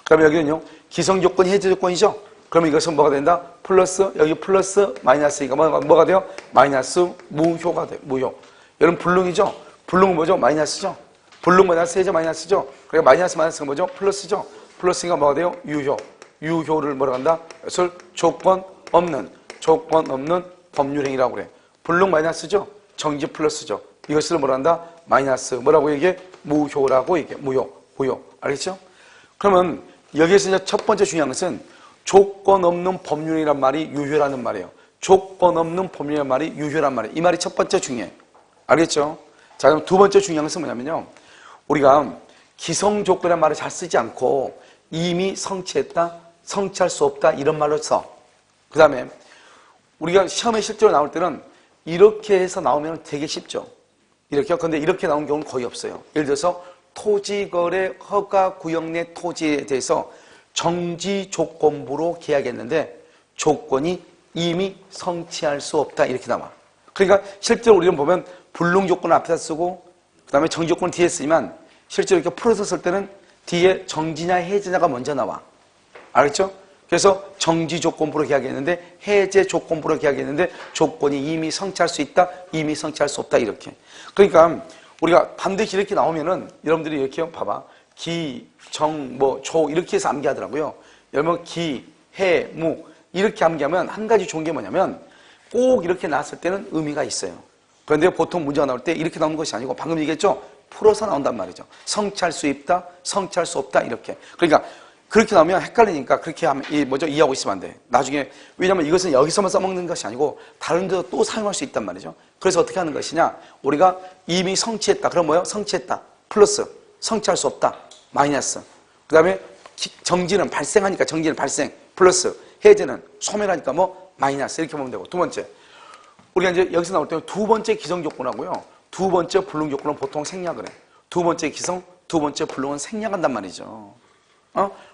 그러면 여기는요. 기성조건이 해제조건이죠. 그러면 이것은 뭐가 된다? 플러스, 여기 플러스, 마이너스니까 뭐가 돼요? 마이너스, 무효가 돼요. 무효. 여러분 불능이죠? 불능은 뭐죠? 마이너스죠? 불능 마이너스 해제 마이너스죠? 그러니까 마이너스가 뭐죠? 플러스죠? 플러스니까 뭐가 돼요? 유효. 유효를 뭐라 한다? 그것을 조건 없는 법률행위라고 그래. 불능 마이너스죠? 정지 플러스죠? 이것을 뭐라 한다? 마이너스. 뭐라고 이게? 무효라고 이게. 무효. 알겠죠? 그러면 여기에서 이제 첫 번째 중요한 것은 조건 없는 법률이란 말이 유효라는 말이에요. 조건 없는 법률이란 말이 유효란 말이에요. 이 말이 첫 번째 중요해. 알겠죠? 자, 그럼 두 번째 중요한 것은 뭐냐면요. 우리가 기성 조건이라는 말을 잘 쓰지 않고 이미 성취했다, 성취할 수 없다 이런 말로 써. 그 다음에 우리가 시험에 실제로 나올 때는 이렇게 해서 나오면 되게 쉽죠. 이렇게요. 근데 이렇게 나온 경우는 거의 없어요. 예를 들어서 토지거래 허가 구역 내 토지에 대해서 정지 조건부로 계약했는데 조건이 이미 성취할 수 없다 이렇게 나와. 그러니까 실제로 우리는 보면 불능 조건을 앞에다 쓰고 그 다음에 정지 조건을 뒤에 쓰지만 실제로 이렇게 풀어서 쓸 때는 뒤에 정지냐 해제냐가 먼저 나와. 알겠죠? 그래서 정지 조건부로 계약했는데 해제 조건부로 계약했는데 조건이 이미 성취할 수 있다, 이미 성취할 수 없다 이렇게. 그러니까 우리가 반드시 이렇게 나오면은 여러분들이 이렇게 봐봐. 기, 정, 조 이렇게 해서 암기하더라고요. 여러분 기, 해, 무 이렇게 암기하면 한 가지 좋은 게 뭐냐면 꼭 이렇게 나왔을 때는 의미가 있어요. 그런데 보통 문제가 나올 때 이렇게 나오는 것이 아니고 방금 얘기했죠? 풀어서 나온단 말이죠. 성취할 수 있다, 성취할 수 없다 이렇게. 그러니까 그렇게 나오면 헷갈리니까 그렇게 하면 이해하고 있으면 안 돼. 나중에 왜냐하면 이것은 여기서만 써먹는 것이 아니고 다른 데도 또 사용할 수 있단 말이죠. 그래서 어떻게 하는 것이냐? 우리가 이미 성취했다. 그럼 뭐예요? 성취했다. 플러스. 성취할 수 없다. 마이너스. 그 다음에 정지는 발생하니까 정지는 발생. 플러스. 해제는 소멸하니까 뭐 마이너스. 이렇게 보면 되고. 두 번째. 우리가 이제 여기서 나올 때는 두 번째 기성조건하고요. 두 번째 불능조건은 보통 생략을 해. 두 번째 기성, 두 번째 불능은 생략한단 말이죠.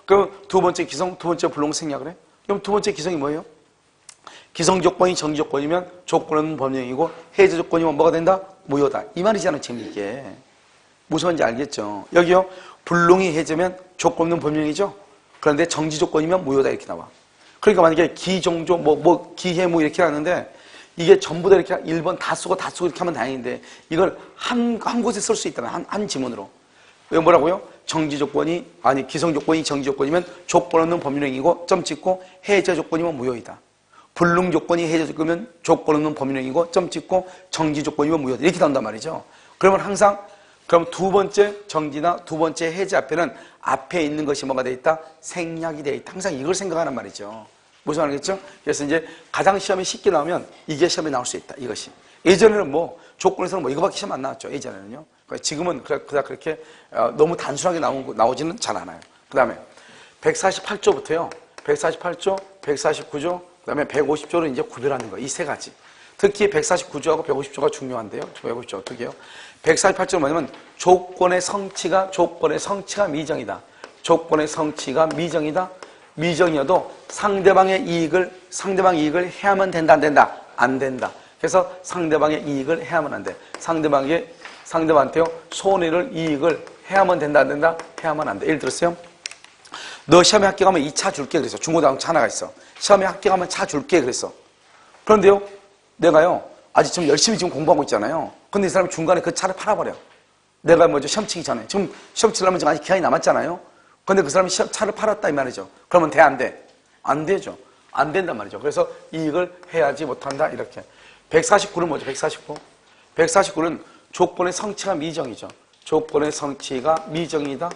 그럼 두 번째 기성, 두 번째 불능 생략을 해? 그럼 두 번째 기성이 뭐예요? 기성 조건이 정지 조건이면 조건은 법령이고 해제 조건이면 뭐가 된다? 무효다. 이 말이잖아요, 재미있게. 무슨 말인지 알겠죠? 여기요, 불능이 해제면 조건 없는 법령이죠? 그런데 정지 조건이면 무효다 이렇게 나와. 그러니까 만약에 기종조, 기해무 이렇게 하는데 이게 전부 다 이렇게 1번 다 쓰고 이렇게 하면 다행인데 이걸 한 곳에 쓸 수 있다면 한 지문으로. 왜 뭐라고요? 정지 조건이, 기성 조건이 정지 조건이면 조건 없는 법률행위고 점 찍고 해제 조건이면 무효이다. 불능 조건이 해제 조건이면 조건 없는 법률행위고 점 찍고 정지 조건이면 무효이다. 이렇게 나온단 말이죠. 그러면 항상 그럼 두 번째 정지나 두 번째 해제 앞에는 앞에 있는 것이 뭐가 돼 있다? 생략이 돼 있다. 항상 이걸 생각하는 말이죠. 무슨 말이겠죠? 그래서 이제 가장 시험에 쉽게 나오면 이게 시험에 나올 수 있다. 이것이. 예전에는 조건에서는 이거밖에 시험 안 나왔죠. 예전에는요. 지금은 그렇게 너무 단순하게 나오지는 잘 않아요. 그 다음에 148조부터요. 148조, 149조, 그 다음에 150조를 이제 구별하는 거예요. 이 세 가지. 특히 149조하고 150조가 중요한데요. 150조 어떻게 해요? 148조는 뭐냐면 조건의 성취가 미정이다. 조건의 성취가 미정이다. 미정이어도 상대방의 이익을 해야만 된다, 안 된다? 안 된다. 그래서 상대방의 이익을 해야만 안 돼. 상대방한테요, 손해를, 이익을 해야만 된다, 안 된다? 해야만 안 돼. 예를 들었어요. 너 시험에 합격하면 이 차 줄게 그랬어. 중고등학교 차 하나가 있어. 시험에 합격하면 차 줄게 그랬어. 그런데요, 내가요, 아직 지금 열심히 공부하고 있잖아요. 근데 이 사람이 중간에 그 차를 팔아버려. 내가 시험 치기 전에. 지금 시험 치려면 지금 아직 기간이 남았잖아요. 근데 그 사람이 차를 팔았다 이 말이죠. 그러면 돼, 안 돼? 안 되죠. 안 된단 말이죠. 그래서 이익을 해야지 못한다, 이렇게. 149는 뭐죠? 149. 149는 조건의 성취가 미정이죠. 조건의 성취가 미정이다.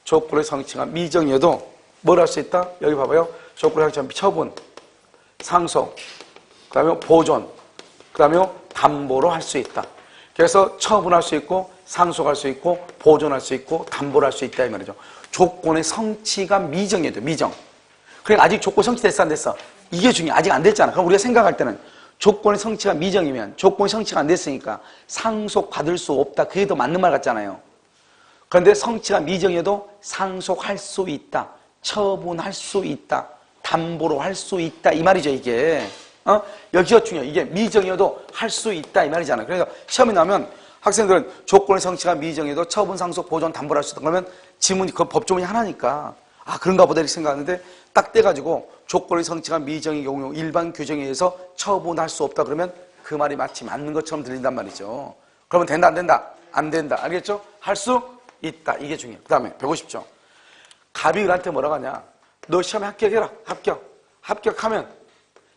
조건의 성취가 미정이어도 뭘 할 수 있다? 여기 봐봐요. 조건의 성취가 처분. 상속, 그 다음에 보존, 그 다음에 담보로 할 수 있다. 그래서 처분할 수 있고 상속할 수 있고 보존할 수 있고 담보를 할 수 있다 이 말이죠. 조건의 성취가 미정이어야 돼. 미정. 그러니까 아직 조건 성취됐어 안 됐어? 이게 중요해. 아직 안 됐잖아. 그럼 우리가 생각할 때는 조건의 성취가 미정이면 조건의 성취가 안 됐으니까 상속받을 수 없다. 그게 더 맞는 말 같잖아요. 그런데 성취가 미정이어도 상속할 수 있다. 처분할 수 있다. 담보로 할 수 있다. 이 말이죠 이게. 여기가 중요해. 이게 미정이어도 할 수 있다 이 말이잖아요. 그래서 시험이 나면 학생들은 조건의 성취가 미정이어도 처분, 상속, 보존, 담보를 할 수 있다. 그러면 지문이 그 법조문이 하나니까 아 그런가 보다 이렇게 생각하는데 딱 떼가지고 조건의 성취가 미정의 경우 일반 규정에 의해서 처분할 수 없다 그러면 그 말이 마치 맞는 것처럼 들린단 말이죠. 그러면 된다 안 된다? 안 된다. 알겠죠? 할 수 있다. 이게 중요해요. 그 다음에 150조. 갑이 을한테 뭐라고 하냐? 너 시험에 합격해라. 합격하면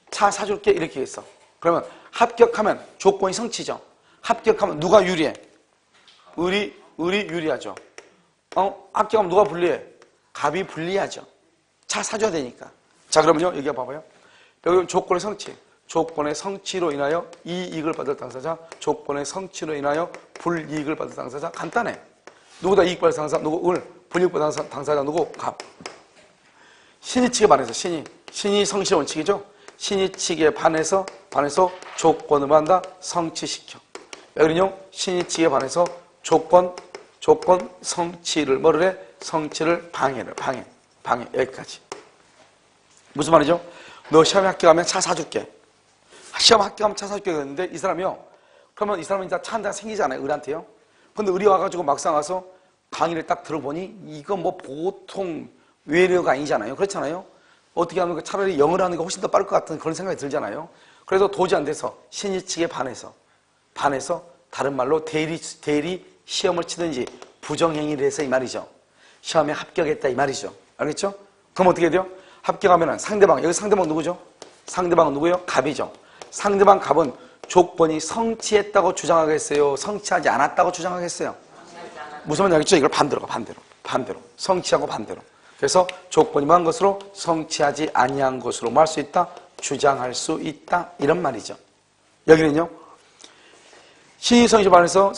차 사줄게. 이렇게 했어. 그러면 합격하면 조건이 성취죠. 합격하면 누가 유리해? 을이 유리하죠. 합격하면 누가 불리해? 갑이 불리하죠. 차 사줘야 되니까. 자, 그러면요, 여기 봐봐요. 여기 조건의 성취. 조건의 성취로 인하여 이익을 받을 당사자, 조건의 성취로 인하여 불이익을 받을 당사자. 간단해. 누구다 이익 받을 당사자? 누구? 을. 불이익 받을 당사자 누구? 갑. 신의 측에 반해서 신이 성취의 원칙이죠. 신의 측에 반해서 조건을 한다. 성취시켜. 여기는요, 신의 측에 반해서 조건 성취를 뭐를 해? 성취를 방해. 여기까지. 무슨 말이죠? 너 시험에 합격하면 차 사줄게. 시험 합격하면 차 사줄게 그랬는데 이 사람이요. 그러면 이 사람은 이제 차 한 대 생기잖아요. 을한테요. 근데 을이 와가지고 막상 와서 강의를 딱 들어보니 이거 뭐 보통 외래어가 아니잖아요. 그렇잖아요. 어떻게 하면 차라리 영어를 하는 게 훨씬 더 빠를 것 같은 그런 생각이 들잖아요. 그래서 도저히 안 돼서 신의 측에 반해서 다른 말로 대리 시험을 치든지 부정행위를 해서 이 말이죠. 시험에 합격했다 이 말이죠. 알겠죠? 그럼 어떻게 돼요? 합격하면은 상대방, 여기 상대방 누구죠? 상대방은 누구예요? 갑이죠. 상대방 갑은 조건이 성취했다고 주장하겠어요? 성취하지 않았다고 주장하겠어요? 무슨 말인지 알겠죠? 이걸 반대로 가, 반대로. 성취하고 반대로. 그래서 조건이 뭐한 것으로 성취하지 아니한 것으로 뭐 할 수 있다? 주장할 수 있다. 이런 말이죠. 여기는요. 신의 성취에 반해서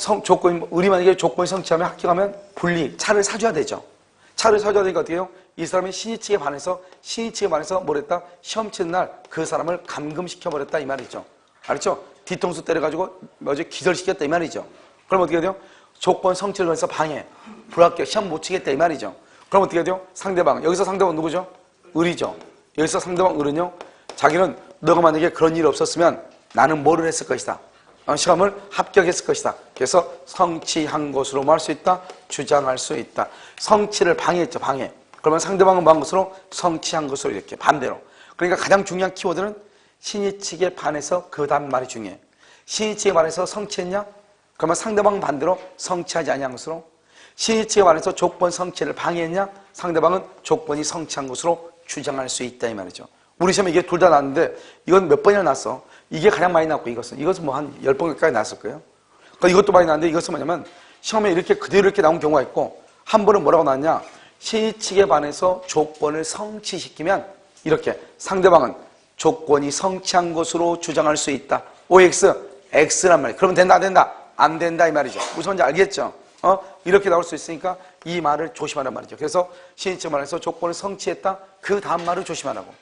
을이 만약에 조건이 성취하면 합격하면 불이익, 차를 사줘야 되죠. 차를 사줘야 되니까 어떻게 해요? 이 사람이 신의 측에 반해서 뭐랬다? 시험 치는 날 그 사람을 감금시켜버렸다 이 말이죠. 알았죠? 뒤통수 때려가지고 기절시켰다 이 말이죠. 그럼 어떻게 돼요? 조건 성취를 위해서 방해, 불합격, 시험 못 치겠다 이 말이죠. 그럼 어떻게 돼요? 상대방, 여기서 상대방 누구죠? 을이죠. 여기서 상대방 을은요, 자기는 너가 만약에 그런 일이 없었으면 나는 뭐를 했을 것이다. 시험을 합격했을 것이다. 그래서 성취한 것으로 뭐 할 수 있다? 주장할 수 있다. 성취를 방해했죠, 방해. 그러면 상대방은 뭐 한 것으로? 성취한 것으로 이렇게 반대로. 그러니까 가장 중요한 키워드는 신의 측에 반해서 그 다음 말이 중요해. 신의 측에 반해서 성취했냐? 그러면 상대방은 반대로 성취하지 아니한 것으로. 신의 측에 반해서 조건 성취를 방해했냐? 상대방은 조건이 성취한 것으로 주장할 수 있다 이 말이죠. 우리 시험에 이게 둘 다 나왔는데 이건 몇 번이나 났어? 이게 가장 많이 났고 이것은 뭐 한 10번 가까이 났을 거예요. 그러니까 이것도 많이 났는데 이것은 뭐냐면 시험에 이렇게 그대로 이렇게 나온 경우가 있고 한 번은 뭐라고 나왔냐? 신의 측에 반해서 조건을 성취시키면 이렇게 상대방은 조건이 성취한 것으로 주장할 수 있다. OX, X란 말이에요. 그러면 된다 안 된다? 안 된다 이 말이죠. 무슨 말인지 알겠죠? 이렇게 나올 수 있으니까 이 말을 조심하란 말이죠. 그래서 신의 측에 반해서 조건을 성취했다. 그 다음 말을 조심하라고.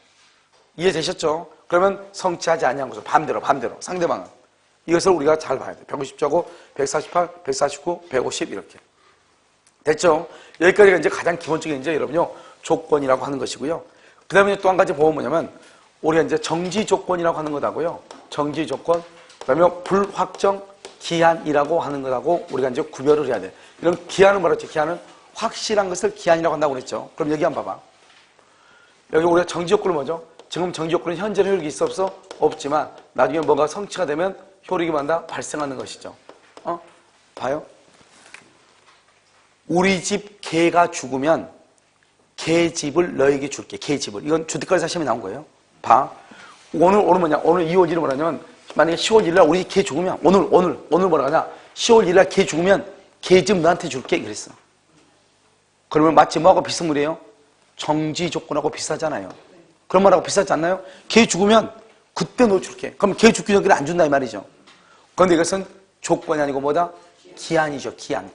이해되셨죠? 그러면 성취하지 아니한 것으로 반대로 상대방은 이것을 우리가 잘 봐야 돼. 150조고 148, 149, 150 이렇게 됐죠? 여기까지가 이제 가장 기본적인 이제 여러분요 조건이라고 하는 것이고요. 그 다음에 또 한 가지 보면 뭐냐면 우리가 이제 정지 조건이라고 하는 것하고요. 정지 조건, 그 다음에 불확정 기한이라고 하는 것하고 우리가 이제 구별을 해야 돼. 이런 기한은 뭐라 했죠? 기한은 확실한 것을 기한이라고 한다고 그랬죠. 그럼 여기 한번 봐봐. 여기 우리가 정지 조건은 뭐죠? 지금 정지 조건은 현재 효력이 있어 없어? 없지만 나중에 뭐가 성취가 되면 효력이 만다 발생하는 것이죠. 봐요. 우리 집 개가 죽으면 개집을 너에게 줄게. 개집을. 이건 주택가에서 시험에 나온 거예요. 봐. 오늘 뭐냐? 오늘 2월 1일 뭐냐면 만약에 10월 1일 날 우리 개 죽으면 오늘 뭐라 하냐? 10월 1일 날 개 죽으면 개집 너한테 줄게. 그랬어. 그러면 마치 뭐하고 비슷한 물이에요? 정지 조건하고 비슷하잖아요. 그런 말하고 비슷하지 않나요? 걔 죽으면 그때 노출게. 그럼 걔 죽기 전까지 안 준다 이 말이죠. 그런데 이것은 조건이 아니고 뭐다? 기한이죠. 기한.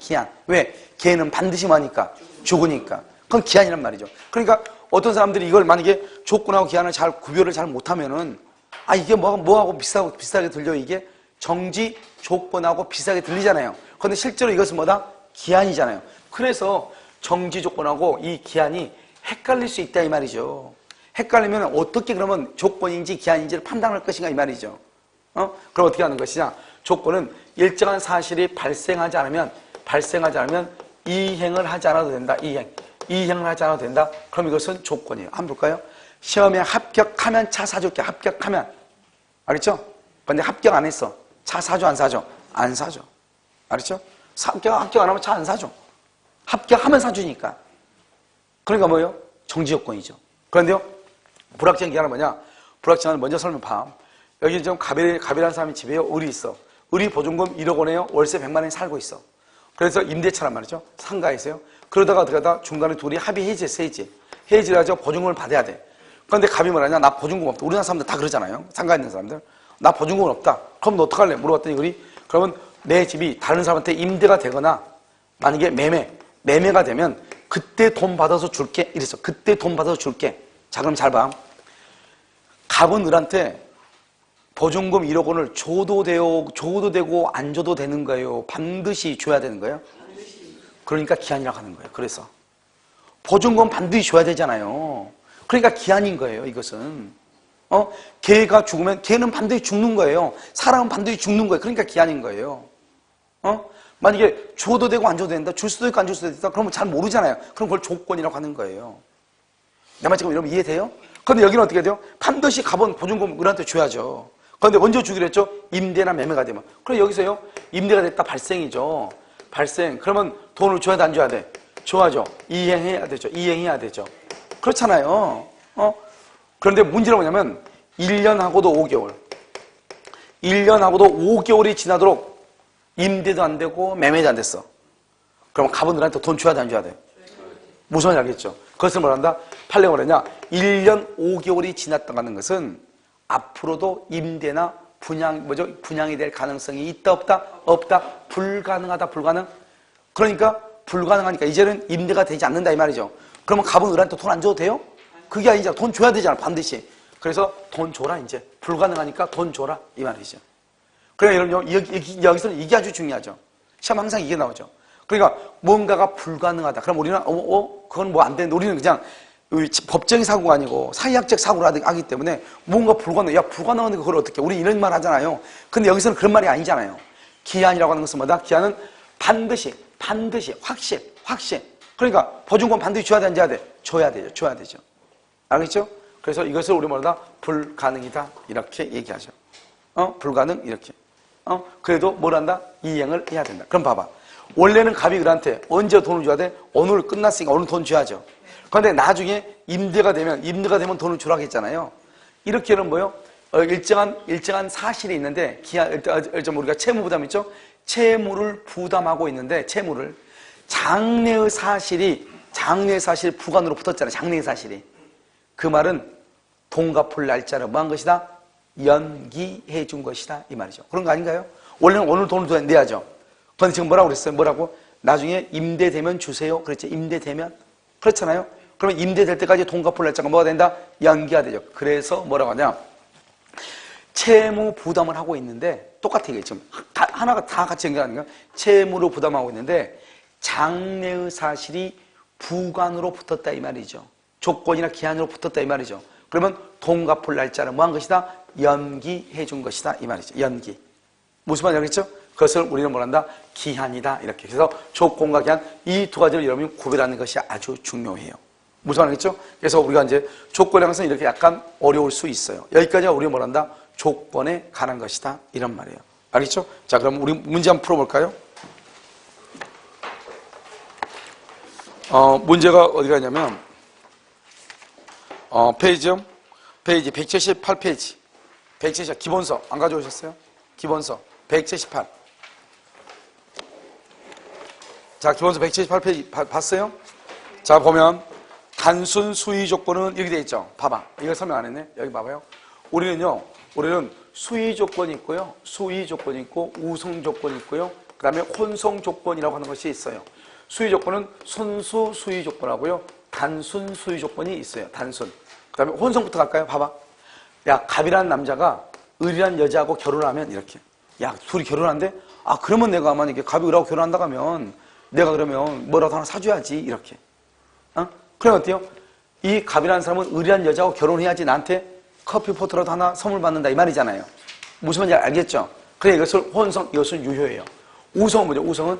왜? 걔는 반드시 뭐하니까? 죽으니까. 그건 기한이란 말이죠. 그러니까 어떤 사람들이 이걸 만약에 조건하고 기한을 잘 구별을 잘 못하면은 이게 뭐하고 비슷하게 들려 이게 정지 조건하고 비슷하게 들리잖아요. 그런데 실제로 이것은 뭐다? 기한이잖아요. 그래서 정지 조건하고 이 기한이 헷갈릴 수 있다 이 말이죠. 헷갈리면 어떻게 그러면 조건인지 기한인지를 판단할 것인가 이 말이죠. 그럼 어떻게 하는 것이냐? 조건은 일정한 사실이 발생하지 않으면 이행을 하지 않아도 된다. 이행을 하지 않아도 된다. 그럼 이것은 조건이에요. 한번 볼까요? 시험에 합격하면 차 사줄게. 합격하면. 알겠죠? 근데 합격 안 했어. 차 사줘, 안 사줘? 안 사줘. 알겠죠? 합격 안 하면 차 안 사줘. 합격하면 사주니까. 그러니까 뭐예요? 정지 조건이죠. 그런데요, 불합격 기간은 뭐냐? 불합격은 먼저 설명봐. 여기 좀 갑이라는 사람이 집에 을이 있어. 을이 보증금 1억 원에요. 월세 100만 원이 살고 있어. 그래서 임대차란 말이죠. 상가에서요. 그러다가 중간에 둘이 합의 해지했어, 해지를 하죠. 보증금을 받아야 돼. 그런데 갑이 뭐라냐? 나 보증금 없다. 우리나라 사람들 다 그러잖아요. 상가에 있는 사람들. 나 보증금은 없다. 그럼 너 어떡할래? 물어봤더니 을이 그러면 내 집이 다른 사람한테 임대가 되거나 만약에 매매가 되면 그때 돈 받아서 줄게. 이랬어. 그때 돈 받아서 줄게. 자, 그럼 잘 봐. 갑은 을한테 보증금 1억 원을 줘도 되고 안 줘도 되는 거예요. 반드시 줘야 되는 거예요. 그러니까 기한이라고 하는 거예요. 그래서 보증금 반드시 줘야 되잖아요. 그러니까 기한인 거예요. 이것은 걔가 죽으면 걔는 반드시 죽는 거예요. 사람은 반드시 죽는 거예요. 그러니까 기한인 거예요. 만약에 줘도 되고 안 줘도 된다. 줄 수도 있고 안 줄 수도 있다. 그러면 잘 모르잖아요. 그럼 그걸 조건이라고 하는 거예요. 내 말 지금 여러분 이해돼요? 그런데 여기는 어떻게 돼요? 반드시 갑은 보증금 을한테 줘야죠. 그런데 언제 주기로 했죠? 임대나 매매가 되면. 그럼 여기서요, 임대가 됐다 발생이죠. 발생. 그러면 돈을 줘야 돼, 안 줘야 돼? 줘야죠. 이행해야 되죠. 그렇잖아요. 그런데 문제는 뭐냐면 1년하고도 5개월. 1년하고도 5개월이 지나도록 임대도 안 되고 매매도 안 됐어. 그럼 갑은 을한테 돈 줘야 돼, 안 줘야 돼? 무슨 말인지 알겠죠? 그것을 뭐란다? 판례가 뭐냐? 1년 5개월이 지났다는 것은 앞으로도 임대나 분양이 될 가능성이 있다, 없다? 없다. 불가능하다, 불가능. 그러니까 불가능하니까 이제는 임대가 되지 않는다 이 말이죠. 그러면 갑은 을한테 돈 안 줘도 돼요? 그게 아니잖아. 돈 줘야 되잖아, 반드시. 그래서 돈 줘라, 이제. 불가능하니까 돈 줘라 이 말이죠. 그러니까 여러분, 여기서는 이게 아주 중요하죠. 시험 항상 이게 나오죠. 그러니까 뭔가가 불가능하다. 그럼 우리는 그건 뭐 안 되는데 우리는 그냥 법적인 사고가 아니고 사회학적 사고를 하기 때문에 뭔가 불가능한데 그걸 어떻게 우리 이런 말 하잖아요. 근데 여기서는 그런 말이 아니잖아요. 기한이라고 하는 것은 뭐다? 기한은 반드시 확실. 그러니까 보증금 반드시 줘야 돼, 안 줘야 돼? 줘야 되죠. 알겠죠? 그래서 이것을 우리 뭐다? 불가능이다 이렇게 얘기하죠. 불가능 이렇게. 그래도 뭘 한다? 이행을 해야 된다. 그럼 봐봐. 원래는 갑이 을한테 언제 돈을 줘야 돼? 오늘 끝났으니까 오늘 돈 줘야죠. 그런데 나중에 임대가 되면 돈을 주라고 했잖아요. 이렇게는 뭐요? 일정한 사실이 있는데, 우리가 채무 부담 있죠? 채무를 부담하고 있는데, 장래의 사실이 부관으로 붙었잖아요. 장래의 사실이. 그 말은 돈 갚을 날짜를 뭐 한 것이다? 연기해 준 것이다. 이 말이죠. 그런 거 아닌가요? 원래는 오늘 돈을 내야죠. 그런데 지금 뭐라고 그랬어요? 나중에 임대되면 주세요. 그랬죠? 임대되면. 그렇잖아요? 그러면 임대될 때까지 돈 갚을 날짜가 뭐가 된다? 연기가 되죠. 그래서 뭐라고 하냐? 채무 부담을 하고 있는데, 똑같아, 이게 지금. 하나가 다 같이 연결하는 거야. 채무로 부담하고 있는데, 장래의 사실이 부관으로 붙었다, 이 말이죠. 조건이나 기한으로 붙었다, 이 말이죠. 그러면 돈 갚을 날짜를 뭐 한 것이다? 연기해 준 것이다, 이 말이죠. 연기. 무슨 말인지 알겠죠? 그것을 우리는 뭐란다? 기한이다. 이렇게. 그래서 조건과 기한, 이 두 가지를 여러분이 구별하는 것이 아주 중요해요. 무슨 말이겠죠? 그래서 우리가 이제 조건에 관해서 이렇게 약간 어려울 수 있어요. 여기까지가 우리가 뭐란다? 조건에 관한 것이다. 이런 말이에요. 알겠죠? 자, 그럼 우리 문제 한번 풀어볼까요? 문제가 어디 가냐면, 페이지 178페이지. 178, 기본서. 안 가져오셨어요? 기본서. 178. 자, 기본서 178페이지 봤어요? 자, 보면 단순 수의 조건은 이렇게 돼 있죠. 봐봐. 이거 설명 안 했네. 여기 봐봐요. 우리는 수의 조건이 있고요. 수의 조건이 있고 우성 조건이 있고요. 그 다음에 혼성 조건이라고 하는 것이 있어요. 수의 조건은 순수 수의 조건하고요. 단순 수의 조건이 있어요. 단순. 그 다음에 혼성부터 갈까요? 봐봐. 야, 갑이라는 남자가 을이라는 여자하고 결혼하면 이렇게. 야, 둘이 결혼한대? 아, 그러면 내가 만약에 갑이 을하고 결혼한다고 하면 내가 그러면 뭐라도 하나 사줘야지. 이렇게. 어? 그럼 어때요? 이 갑이라는 사람은 을이라는 여자하고 결혼해야지 나한테 커피 포트라도 하나 선물 받는다 이 말이잖아요. 무슨 말인지 알겠죠? 그래 이것을 혼성, 이것은 유효예요. 우성은 뭐죠?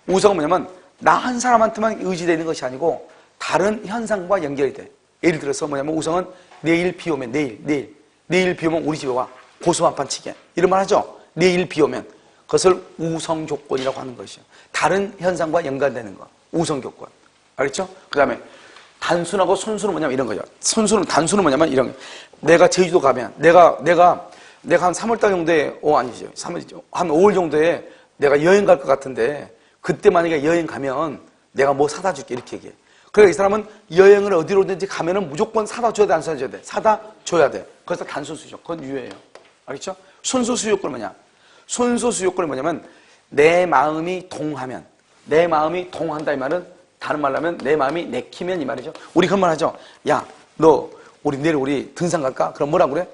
우성은 뭐냐면 나 한 사람한테만 의지되는 것이 아니고 다른 현상과 연결이 돼. 예를 들어서 뭐냐면 우성은 내일 비 오면 내일 비 오면 우리 집에 와. 고수 한 판 치게. 이런 말 하죠? 내일 비 오면. 그것을 우성 조건이라고 하는 것이죠. 다른 현상과 연관되는 거. 우성 조건. 알겠죠? 그 다음에 단순하고 순수는 뭐냐면 이런 거죠. 단순은 뭐냐면 이런 거. 내가 제주도 가면 내가 한 3월달 정도에 아니죠. 한 5월 정도에 내가 여행 갈 것 같은데 그때 만약에 여행 가면 내가 뭐 사다 줄게 이렇게 얘기해. 그러니까 이 사람은 여행을 어디로든지 가면은 무조건 사다 줘야 돼, 안 사다 줘야 돼? 사다 줘야 돼. 그래서 단순 수요건. 그건 유효해요. 알겠죠? 순수 수요건은 뭐냐? 순수 수요건은 뭐냐면 내 마음이 동하면, 내 마음이 동한다 이 말은 다른 말로 하면 내 마음이 내키면 이 말이죠. 우리 그런 말 하죠. 야, 너 내일 우리 등산 갈까? 그럼 뭐라고 그래?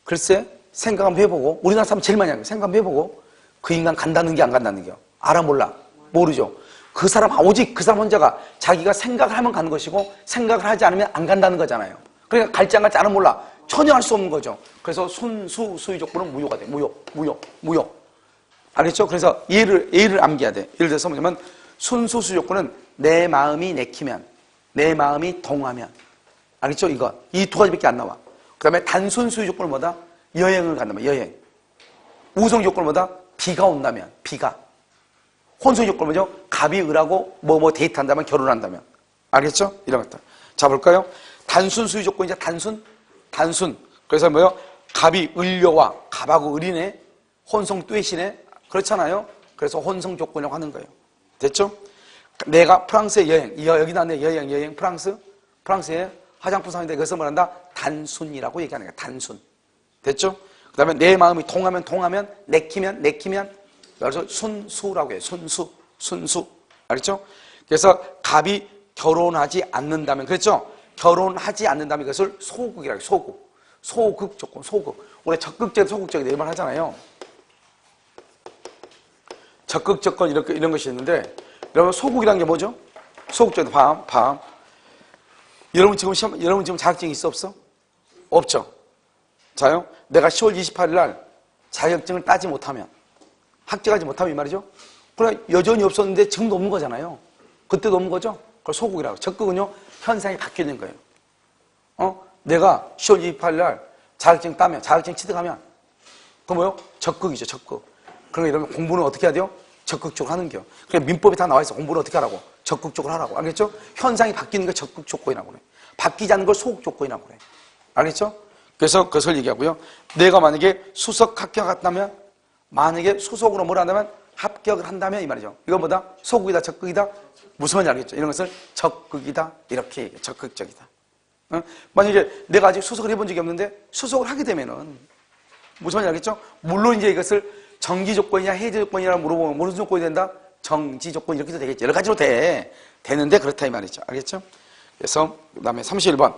글쎄 생각 한번 해보고, 우리나라 사람 제일 많이 하는 거 생각 한번 해보고 그 인간 간다는 게 안 간다는 게요. 알아 몰라? 모르죠. 그 사람 오직 그 사람 혼자가 자기가 생각을 하면 가는 것이고 생각을 하지 않으면 안 간다는 거잖아요. 그러니까 갈지 안 갈지 알아 몰라. 전혀 알 수 없는 거죠. 그래서 순수 수의 조건은 무효가 돼. 무효. 알겠죠? 그래서 예를 암기해야 돼. 예를 들어서 뭐냐면 순수 수의 조건은 내 마음이 내키면, 내 마음이 동하면. 알겠죠? 이거 이 두 가지밖에 안 나와. 그 다음에 단순 수의 조건은 뭐다? 여행을 간다면 여행. 우성 조건은 뭐다? 비가 온다면 비가. 혼성 조건은 뭐죠? 갑이 을하고 뭐 데이트한다면 결혼한다면. 알겠죠? 이런 것들. 자 볼까요? 단순 수의 조건이자 단순. 그래서 뭐요? 갑이 을려와 갑하고 을이네. 혼성 뚜엣이네. 그렇잖아요. 그래서 혼성 조건이라고 하는 거예요. 됐죠? 내가 프랑스에 여기 나왔네. 여행 프랑스에 화장품 사는데 그것을 뭐란다? 단순이라고 얘기하는 거야. 단순. 됐죠? 그 다음에 내 마음이 동하면 내키면 그래서 순수라고 해요. 순수. 알겠죠? 그래서 갑이 결혼하지 않는다면, 그랬죠? 결혼하지 않는다면 이것을 소극이라고 해요. 소극 조건, 소극. 우리 적극적, 소극적 이런 말 하잖아요. 적극 조건 이런 것이 있는데, 여러분 소극이라는 게 뭐죠? 소극적 봐. 여러분 지금 자격증 있어 없어? 없죠. 자요. 내가 10월 28일 날 자격증을 따지 못하면, 합격하지 못하면 이 말이죠. 그러나 여전히 없었는데 지금도 없는 거잖아요. 그때도 없는 거죠. 그걸 소극이라고. 적극은요 현상이 바뀌는 거예요. 내가 10월 28일 날 자격증 따면, 자격증 취득하면 그건 뭐요? 적극이죠. 적극. 그러니까 이러면 공부는 어떻게 해야 돼요? 적극적으로 하는 거요. 그래 민법에 다 나와 있어. 공부를 어떻게 하라고? 적극적으로 하라고. 알겠죠? 현상이 바뀌는 게 적극 조건이라고 그래. 바뀌지 않는 걸 소극 조건이라고 그래. 알겠죠? 그래서 그것을 얘기하고요. 내가 만약에 수석 합격했다면, 만약에 수석으로 뭘 한다면 합격을 한다면 이 말이죠. 이건 뭐다? 소극이다, 적극이다? 무슨 말인지 알겠죠? 이런 것을 적극이다 이렇게 얘기해. 적극적이다. 만약에 내가 아직 수석을 해본 적이 없는데 수석을 하게 되면은 무슨 말인지 알겠죠? 물론 이제 이것을 정지 조건이냐 해제 조건이냐 물어보면 무슨 조건이 된다? 정지 조건 이렇게도 되겠죠. 여러 가지로 되는데 그렇다 이 말이죠. 알겠죠? 그래서 그 다음에 31번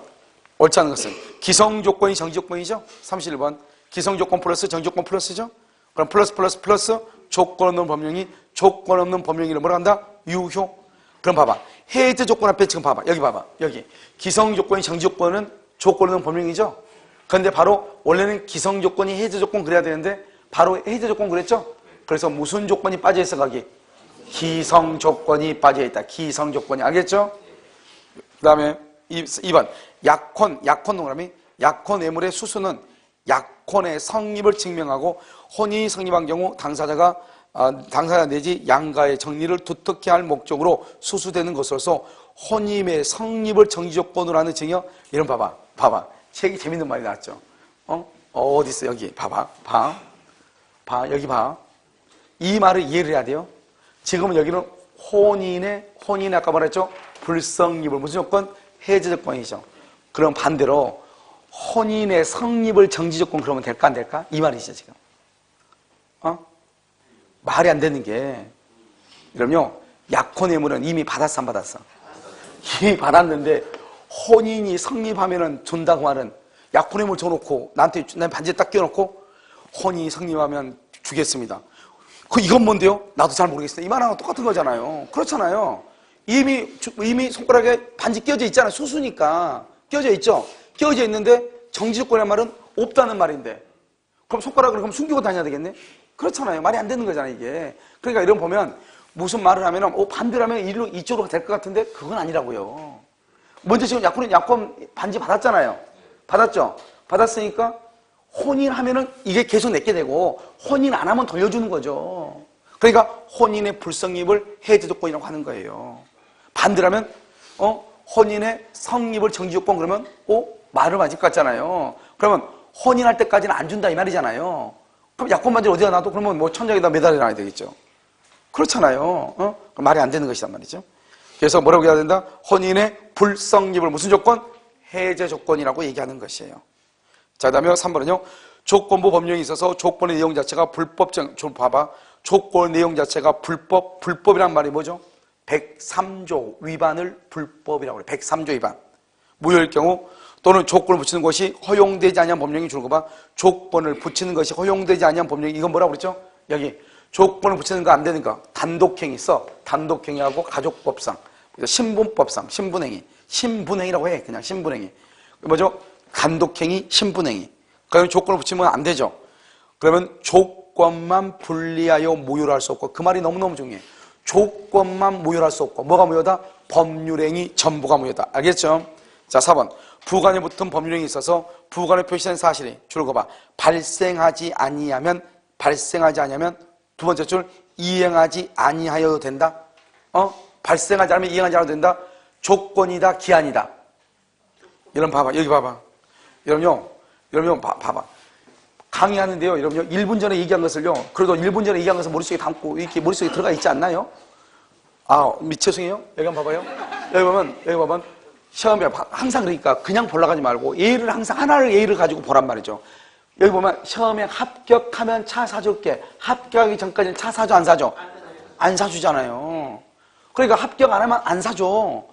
옳지 않은 것은 기성 조건이 정지 조건이죠. 31번 기성 조건 플러스 정지 조건 플러스죠. 그럼 플러스 조건 없는 법령이 조건 없는 법령이를 뭐라 한다? 유효. 그럼 봐봐. 해제 조건 앞에 지금 봐봐. 여기 봐봐. 여기 기성 조건이 정지 조건은 조건 없는 법령이죠. 그런데 바로 원래는 기성 조건이 해제 조건 그래야 되는데 바로 해제 조건 그랬죠. 그래서 무슨 조건이 빠져 있어 거기? 기성 조건이 빠져 있다. 기성 조건이. 알겠죠? 그 다음에 2번 약혼 동그라미 약혼 애물의 수수는 약혼의 성립을 증명하고 혼인이 성립한 경우 당사자 내지 양가의 정리를 두텁게 할 목적으로 수수되는 것으로서 혼인의 성립을 정지조건으로 하는 증여. 이런 봐봐. 책이 재밌는 말이 나왔죠. 어디 있어? 여기 봐봐. 여기 봐. 이 말을 이해를 해야 돼요. 지금은 여기는 혼인의 아까 말했죠? 불성립을 무슨 조건? 해제 조건이죠. 그럼 반대로 혼인의 성립을 정지 조건 그러면 될까 안 될까? 이 말이죠 지금. 말이 안 되는 게 그럼요 약혼의무는 이미 받았어 안 받았어? 이미 받았는데 혼인이 성립하면은 준다고 말은 약혼의무를 줘놓고 나한테 난 반지에 딱 끼워놓고 혼인이 성립하면 주겠습니다. 이건 뭔데요? 나도 잘 모르겠어요. 이 말하고 똑같은 거잖아요. 그렇잖아요. 이미 손가락에 반지 끼워져 있잖아요. 수수니까 끼워져 있죠. 끼워져 있는데 정지 조건의 말은 없다는 말인데 그럼 손가락을 그럼 숨기고 다녀야 되겠네? 그렇잖아요. 말이 안 되는 거잖아요, 이게. 그러니까 이런 거 보면 무슨 말을 하면은, 반대로 하면 이쪽으로 될 것 같은데 그건 아니라고요. 먼저 지금 약혼 반지 받았잖아요. 받았죠? 받았으니까 혼인하면은 이게 계속 내게 되고 혼인 안 하면 돌려주는 거죠. 그러니까 혼인의 불성립을 해제 조건이라고 하는 거예요. 반대로 하면, 혼인의 성립을 정지 조건 그러면, 말을 맞을 것 같잖아요. 그러면 혼인할 때까지는 안 준다 이 말이잖아요. 그럼 약혼 반지를 어디다 놔도 그러면 뭐 천장에다 매달려 놔야 되겠죠. 그렇잖아요. 말이 안 되는 것이란 말이죠. 그래서 뭐라고 해야 된다? 혼인의 불성립을 무슨 조건? 해제 조건이라고 얘기하는 것이에요. 자, 그 다음에 3번은요. 조건부 법령이 있어서 조건의 내용 자체가 봐봐. 조건 내용 자체가 불법이란 말이 뭐죠? 103조 위반을 불법이라고 그래. 103조 위반. 무효일 경우 또는 조건을 붙이는 것이 허용되지 아니한 법령이 주는 거 봐. 조건을 붙이는 것이 허용되지 아니한 법령이 이건 뭐라고 그랬죠? 여기 조건을 붙이는 거 안 되는 거 단독행위 써. 단독행위하고 가족법상, 신분법상, 신분행위라고 해. 그냥 신분행위. 뭐죠? 단독행위, 신분행위. 그러면 조건을 붙이면 안 되죠. 그러면 조건만 분리하여 무효로 할 수 없고 그 말이 너무너무 중요해. 조건만 무효로 할 수 없고 뭐가 무효다? 법률행위 전부가 무효다. 알겠죠? 자, 4번. 부관에 붙은 법률행위 있어서 부관에 표시된 사실이 줄거 봐. 발생하지 아니하면 두 번째 줄 이행하지 아니하여도 된다. 발생하지 않으면 이행하지 않아도 된다. 조건이다, 기한이다. 여러분 봐봐. 여기 봐봐. 여러분요 봐봐. 강의하는데요. 여러분요 1분 전에 얘기한 것을요. 그래도 1분 전에 얘기한 것을 머릿속에 담고 이렇게 머릿속에 들어가 있지 않나요? 미쳐성이에요? 여기 한번 봐봐요. 여기 보면 시험에 항상 그러니까 그냥 보려고 하지 말고 예를 항상 하나를 예를 가지고 보란 말이죠. 여기 보면 시험에 합격하면 차 사줄게. 합격하기 전까지는 차 사줘 안 사줘? 안 사주잖아요. 그러니까 합격 안 하면 안 사줘.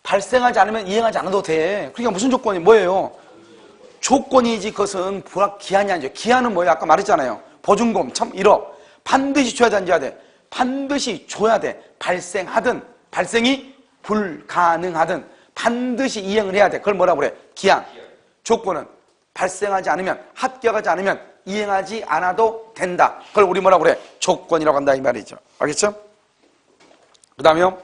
발생하지 않으면 이행하지 않아도 돼. 그러니까 무슨 조건이 뭐예요? 조건이지 그것은 기한이 아니죠. 기한은 뭐예요? 아까 말했잖아요. 보증금 1억 반드시 줘야 돼, 안 줘야 돼? 반드시 줘야 돼. 발생하든 발생이 불가능하든 반드시 이행을 해야 돼. 그걸 뭐라고 그래? 기한. 조건은 발생하지 않으면, 합격하지 않으면 이행하지 않아도 된다. 그걸 우리 뭐라고 그래? 조건이라고 한다 이 말이죠. 알겠죠? 그 다음에요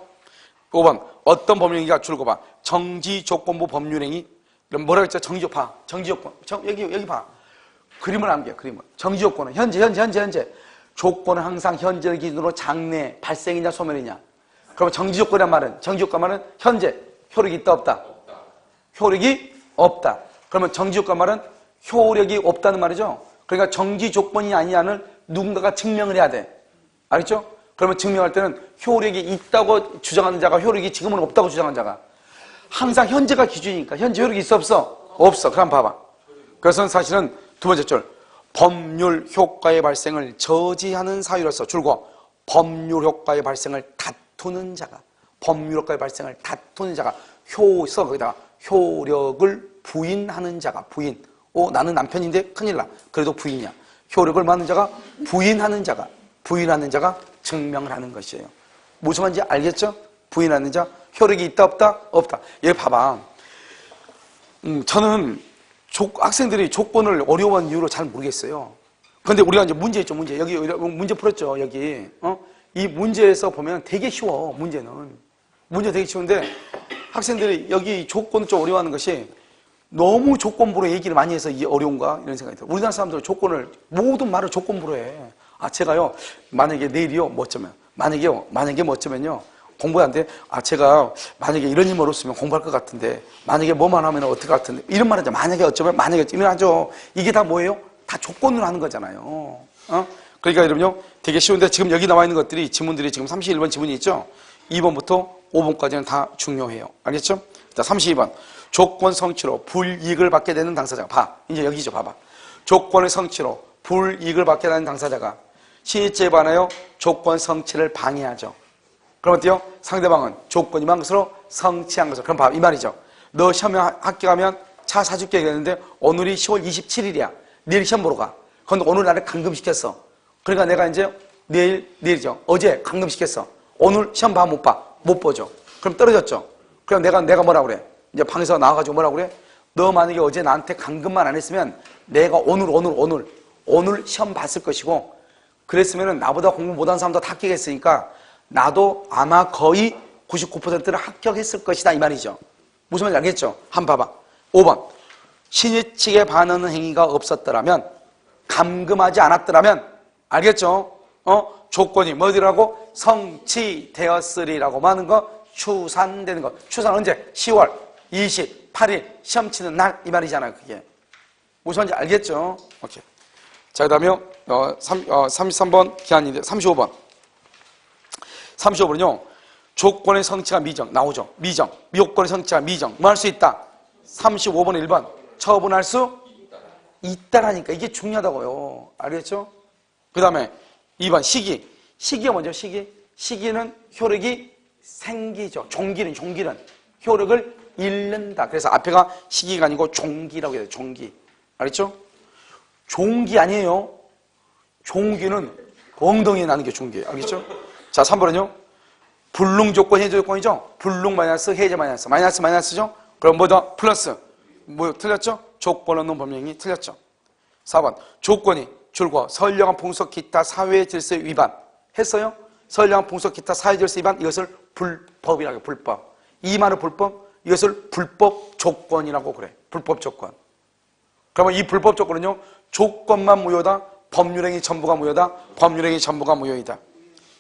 5번 어떤 법령이가 줄거 봐. 정지조건부 법률행위. 그럼 뭐라고 했죠? 정지조건. 여기 봐. 그림을 남겨. 그림을. 정지조건은 현재 조건은 항상 현재 기준으로 장래 발생이냐 소멸이냐. 그러면 정지조건이란 말은 현재 효력이 있다 없다? 효력이 없다. 그러면 정지조건 말은 효력이 없다는 말이죠. 그러니까 정지조건이 아니냐를 누군가가 증명을 해야 돼. 알겠죠? 그러면 증명할 때는 효력이 있다고 주장하는 자가 효력이 지금은 없다고 주장하는 자가 항상 현재가 기준이니까 현재 효력이 있어 없어? 없어. 그럼 봐봐. 그래서 사실은 두 번째 줄 법률 효과의 발생을 저지하는 사유로서 줄고 법률 효과의 발생을 다투는 자가 거기다가 효력을 부인하는 자가 나는 남편인데 큰일 나. 그래도 부인이야. 효력을 받는 자가 부인하는 자가 증명을 하는 것이에요. 무슨 말인지 알겠죠? 부인하는 자, 효력이 있다 없다? 없다. 여기 봐봐. 저는 학생들이 조건을 어려워하는 이유를 잘 모르겠어요. 근데 우리가 이제 문제 있죠, 문제. 여기 문제 풀었죠, 여기. 이 문제에서 보면 되게 쉬워, 문제 되게 쉬운데 학생들이 여기 조건을 좀 어려워하는 것이 너무 조건부로 얘기를 많이 해서 이게 어려운가? 이런 생각이 들어요. 우리나라 사람들은 모든 말을 조건부로 해. 제가요, 만약에 내일이요, 뭐 어쩌면. 만약에 뭐 어쩌면요, 공부 안 돼? 제가 만약에 이런 일만 없으면 공부할 것 같은데, 만약에 뭐만 하면 어떨 것 같은데, 이런 말 하죠. 만약에 어쩌면, 이런 하죠. 이게 다 뭐예요? 다 조건으로 하는 거잖아요. 그러니까 여러분요, 되게 쉬운데 지금 여기 나와 있는 것들이, 지문들이 지금 31번 지문이 있죠? 2번부터 5번까지는 다 중요해요. 알겠죠? 자, 32번. 조건 성취로 불이익을 받게 되는 당사자가. 봐. 이제 여기죠. 봐봐. 조건의 성취로 불이익을 받게 되는 당사자가 신의죄에 반하여 조건 성취를 방해하죠. 그럼 어때요? 상대방은 조건이 만 것으로 성취한 것으로. 그럼 봐. 이 말이죠. 너 시험에 합격하면 차 사줄게 했는데 오늘이 10월 27일이야. 내일 시험 보러 가. 그런데 오늘 나를 감금시켰어. 그러니까 내가 이제 내일이죠. 어제 감금시켰어. 오늘 시험 봐, 못 봐? 못 보죠. 그럼 떨어졌죠. 그럼 내가 뭐라 그래? 이제 방에서 나와가지고 뭐라 그래? 너 만약에 어제 나한테 감금만 안 했으면 내가 오늘 시험 봤을 것이고 그랬으면은 나보다 공부 못한 사람도 다 합격했으니까 나도 아마 거의 99%를 합격했을 것이다 이 말이죠. 무슨 말인지 알겠죠? 한번 봐봐. 5번. 신의 측에 반하는 행위가 없었더라면 감금하지 않았더라면 알겠죠? 조건이 뭐더라고? 성취되었으리라고 하는 거 추산되는 거. 추산 언제? 10월 28일 시험 치는 날 이 말이잖아요. 그게 무슨 말인지 알겠죠? 오케이. 자, 그 다음에 33번 기한인데 35번 35번은요 조건의 성취가 미정 나오죠. 미정 요건의 성취가 미정 뭐 할 수 있다? 35번 1번 처분할 수 있다라니까 이게 중요하다고요. 알겠죠? 그 다음에 2번 시기가 먼저 시기는 효력이 생기죠. 종기는 효력을 잃는다. 그래서 앞에가 시기가 아니고 종기라고 해요. 종기. 알겠죠? 종기 아니에요. 종기는 엉덩이에 나는 게 종기예요. 알겠죠? 자, 3번은요. 불능 조건, 해제 조건이죠? 불능 마이너스, 해제 마이너스. 마이너스죠? 그럼 뭐다? 플러스. 뭐 틀렸죠? 조건 없는 법령이 틀렸죠. 4번. 조건이 줄과 선량한 풍속 기타 사회 질서 위반. 했어요? 선량한 풍속 기타 사회 질서 위반. 이것을 불법이라고 해요. 불법. 이 말은 불법. 이것을 불법 조건이라고 그래. 불법 조건. 그러면 이 불법 조건은요. 조건만 무효다. 법률행위 전부가 무효다. 법률행위 전부가 무효이다.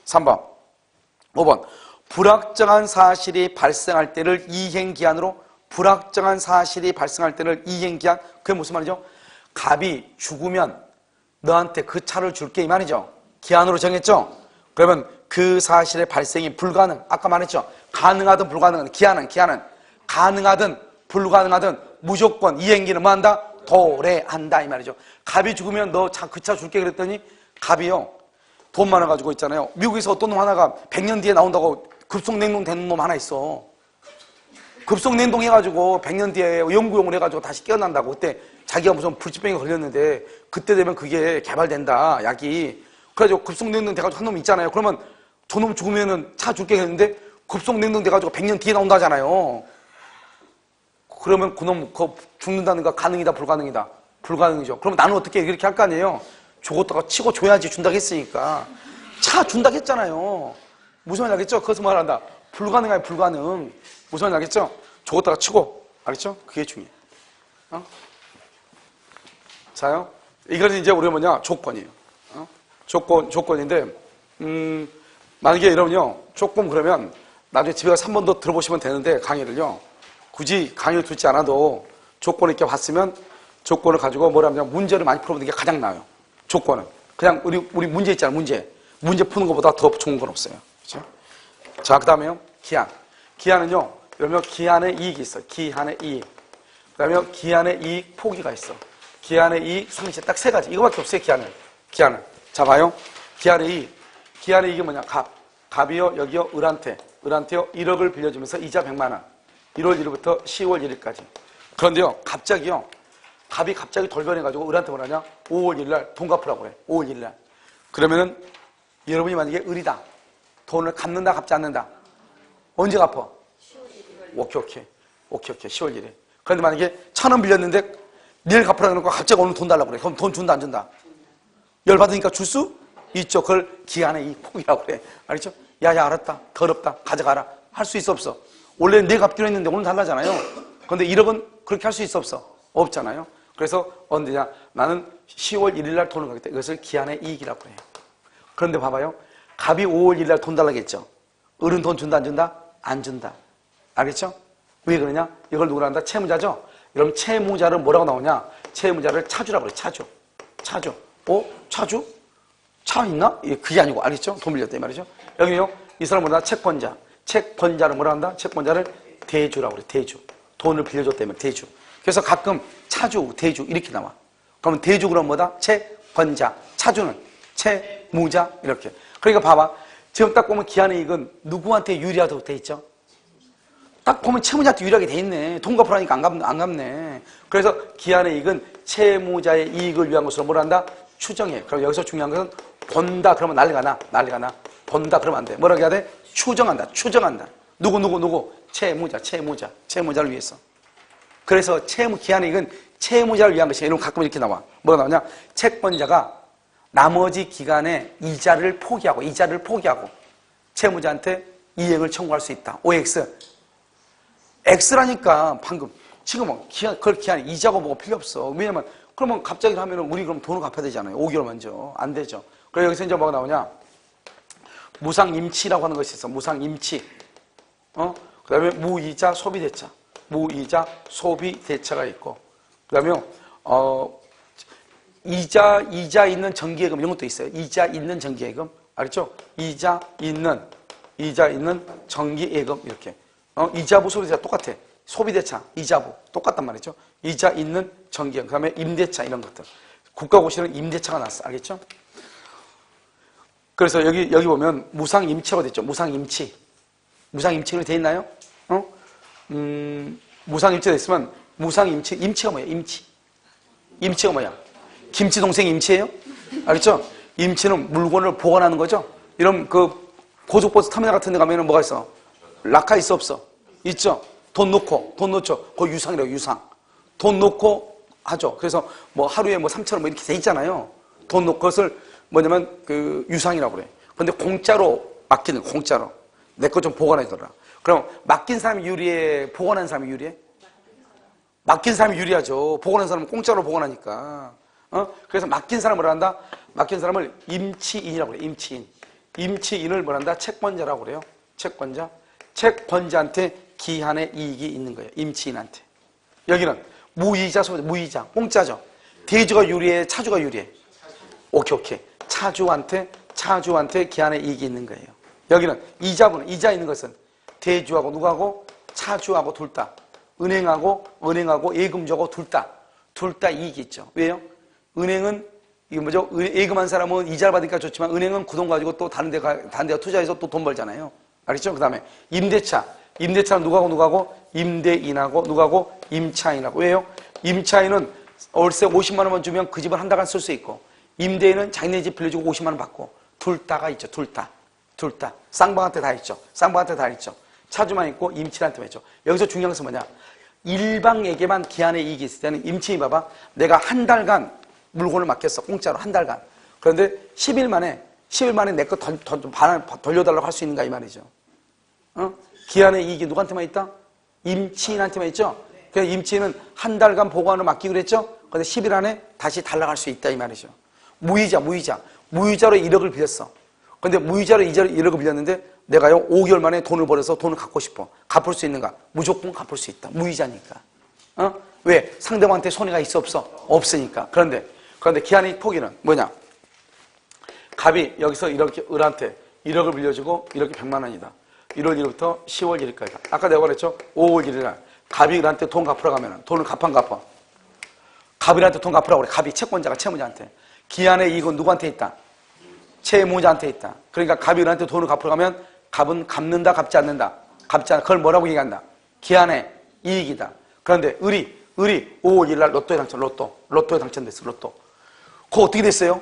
3번. 5번. 불확정한 사실이 발생할 때를 이행기한으로 불확정한 사실이 발생할 때를 이행기한. 그게 무슨 말이죠? 갑이 죽으면 너한테 그 차를 줄게 이 말이죠. 기한으로 정했죠. 그러면 그 사실의 발생이 불가능. 아까 말했죠. 가능하든 불가능하든 기한은 가능하든 불가능하든 무조건 이행기는 뭐 한다? 도래한다 이 말이죠. 갑이 죽으면 너 그 차 줄게 그랬더니 갑이요 돈 많아가지고 있잖아요. 미국에서 어떤 놈 하나가 100년 뒤에 나온다고 급속냉동 되는 놈 하나 있어. 급속냉동 해가지고 100년 뒤에 연구용을 해가지고 다시 깨어난다고. 그때 자기가 무슨 불치병에 걸렸는데 그때 되면 그게 개발된다 약이. 그래가지고 급속냉동 돼가지고 한 놈 있잖아요. 그러면 저 놈 죽으면은 차 줄게 했는데 급속냉동 돼가지고 100년 뒤에 나온다잖아요. 그러면 그놈 죽는다는 거 가능이다 불가능이다? 불가능이죠. 그럼 나는 어떻게 이렇게 할 거 아니에요? 죽었다가 치고 줘야지 준다고 했으니까. 차 준다고 했잖아요. 무슨 말인지 알겠죠? 그것을 말한다. 불가능하게 불가능. 무슨 말인지 알겠죠? 죽었다가 치고. 알겠죠? 그게 중요해. 자요. 이거는 이제 우리가 뭐냐? 조건이에요. 조건인데, 만약에 여러분요, 조건 그러면 나중에 집에 가서 한 번 더 들어보시면 되는데, 강의를요. 굳이 강의를 듣지 않아도 조건을 이렇게 봤으면 조건을 가지고 뭐라면 문제를 많이 풀어보는 게 가장 나아요. 조건은. 그냥 우리 문제 있잖아요. 문제 푸는 것보다 더 좋은 건 없어요. 그렇죠? 자, 그 다음에요. 기한. 기한은요. 여러분 기한의 이익이 있어요. 기한의 이익. 그 다음에 기한의 이익 포기가 있어. 기한의 이익 상실 딱 세 가지. 이거밖에 없어요. 기한은. 자, 봐요. 기한의 이익. 기한의 이익이 뭐냐? 갑이요. 여기요. 을한테요. 1억을 빌려주면서 이자 100만 원. 1월 1일부터 10월 1일까지. 그런데요, 갑이 갑자기 돌변해가지고 을한테 뭐라냐? 5월 1일날 돈 갚으라고 해. 5월 1일날. 그러면은 여러분이 만약에 을이다. 돈을 갚는다, 갚지 않는다. 언제 갚아? 10월 1일. 오케이. 10월 1일. 그런데 만약에 1,000원 빌렸는데 내일 갚으라고 해놓고 갑자기 오늘 돈 달라고 그래. 그럼 돈 준다, 안 준다? 열받으니까 줄 수 있죠. 그걸 기한의 이 포기라고 그래. 알겠죠? 야, 알았다. 더럽다. 가져가라. 할 수 있어, 없어? 원래는 내일 갚기로 했는데 오늘 달라잖아요. 그런데 1억은 그렇게 할 수 있어, 없어? 없잖아요. 그래서 언제냐? 나는 10월 1일 날 돈을 가겠다. 이것을 기한의 이익이라고 해요. 그런데 봐봐요. 갑이 5월 1일 날 돈 달라겠죠. 을은 돈 준다, 안 준다? 안 준다. 알겠죠? 왜 그러냐? 이걸 누구라 한다? 채무자죠? 여러분, 채무자를 뭐라고 나오냐? 채무자를 차주라고 그래. 차주. 차주? 차 있나? 그게 아니고, 알겠죠? 돈 빌렸다, 이 말이죠? 여기요. 이 사람 뭐라 채권자. 채권자를 뭐라 한다? 채권자를 대주라고 그래. 대주. 돈을 빌려줬다면 대주. 그래서 가끔 차주, 대주 이렇게 나와. 그러면 대주 그럼 뭐다? 채권자. 차주는 채무자 이렇게. 그러니까 봐봐. 지금 딱 보면 기한의 이익은 누구한테 유리하다고 돼 있죠? 딱 보면 채무자한테 유리하게 돼 있네. 돈 갚으라니까 안 갚네. 그래서 기한의 이익은 채무자의 이익을 위한 것으로 뭘 한다? 추정해. 그럼 여기서 중요한 것은 본다 그러면 난리가 나. 본다 그러면 안 돼. 뭐라고 해야 돼? 추정한다. 누구? 채무자를 위해서. 그래서 기한의 이익은 채무자를 위한 것이야. 이런 가끔 이렇게 나와. 뭐가 나오냐? 채권자가 나머지 기간에 이자를 포기하고 채무자한테 이행을 청구할 수 있다. OX. X라니까 방금 지금 그걸 기한 이자고 뭐가 필요 없어. 왜냐면 그러면 갑자기 하면은 우리 그럼 돈을 갚아야 되잖아요. 5개월 먼저 안 되죠. 그래서 여기서 이제 뭐가 나오냐? 무상임치라고 하는 것이 있어. 무상임치. 그다음에 무이자 소비대차. 무이자 소비대차가 있고. 그다음에 이자 있는 정기예금 이런 것도 있어요. 이자 있는 정기예금. 알겠죠? 이자 있는 정기예금 이렇게. 이자부 소비대차 똑같아. 소비대차, 이자부 똑같단 말이죠. 이자 있는 정기예금. 그다음에 임대차 이런 것들. 국가고시는 임대차가 나왔어. 알겠죠? 그래서 여기 보면 무상임치라고 됐죠. 무상임치로 돼 있나요? 무상임치가 됐으면 임치가 뭐야? 임치가 뭐야? 김치 동생 임치예요? 알겠죠? 임치는 물건을 보관하는 거죠. 이런 그 고속버스 터미널 같은 데 가면은 뭐가 있어? 락카 있어 없어? 있죠? 돈 넣죠. 그거 유상이라고 유상. 돈 넣고 하죠. 그래서 뭐 하루에 뭐 3,000원 뭐 이렇게 돼 있잖아요. 돈 넣고 그것을 뭐냐면 그 유상이라고 그래. 근데 공짜로 맡기는 공짜로. 내 거 좀 보관해줘라. 그럼 맡긴 사람이 유리해? 보관한 사람이 유리해? 맡긴 사람이 유리하죠. 보관한 사람은 공짜로 보관하니까. 그래서 맡긴 사람을 한다? 맡긴 사람을 임치인이라고 그래. 임치인을 뭘 한다? 채권자라고 그래요. 채권자한테 기한의 이익이 있는 거예요. 임치인한테. 여기는 무이자, 무이자, 공짜죠. 대주가 유리해? 차주가 유리해? 오케이. 차주한테 기한의 이익이 있는 거예요. 여기는 이자부는, 이자 있는 것은 대주하고 누구하고? 차주하고 둘 다. 은행하고 예금주하고 둘 다 이익이 있죠. 왜요? 은행은 이거 뭐죠? 예금한 사람은 이자를 받으니까 좋지만 은행은 그 돈 가지고 또 다른 데 투자해서 또 돈 벌잖아요. 알겠죠? 그 다음에 임대차는 누구하고? 임대인하고 누구하고? 임차인하고. 왜요? 임차인은 월세 50만 원만 주면 그 집을 한 달간 쓸 수 있고, 임대인은 자기네 집 빌려주고 50만 원 받고. 둘 다가 있죠. 둘 다. 쌍방한테 다 있죠. 차주만 있고 임치한테만 있죠. 여기서 중요한 것은 뭐냐? 일방에게만 기한의 이익이 있을 때는 임치인 봐봐. 내가 한 달간 물건을 맡겼어. 공짜로 한 달간. 그런데 10일 만에 내 거 돌려달라고 할 수 있는가 이 말이죠. 기한의 이익이 누구한테만 있다? 임치인한테만 있죠. 그래서 임치인은 한 달간 보관을 맡기기로 했죠. 그런데 10일 안에 다시 달라갈 수 있다 이 말이죠. 무이자로 1억을 빌렸어. 근데 무이자로 1억을 빌렸는데 내가요 5개월 만에 돈을 벌어서 돈을 갚고 싶어. 갚을 수 있는가? 무조건 갚을 수 있다. 무이자니까. 왜? 상대방한테 손해가 있어 없어? 없으니까. 그런데 기한의 포기는 뭐냐? 갑이 여기서 이렇게 을한테 1억을 빌려주고 이렇게 100만 원이다. 1월 1일부터 10월 1일까지. 아까 내가 말했죠? 5월 1일 날 갑이 을한테 돈 갚으러 가면 돈을 갚아. 갑이한테 돈 갚으라고 그래. 갑이 채권자가 채무자한테. 기한의 이익은 누구한테 있다? 채무자한테 있다. 그러니까 갑이 을한테 돈을 갚으러 가면 갑은 갚는다, 갚지 않는다. 갚지 않아. 그걸 뭐라고 얘기한다? 기한의 이익이다. 그런데 을이 5월 1일 날 로또에 당첨됐어. 로또. 그거 어떻게 됐어요?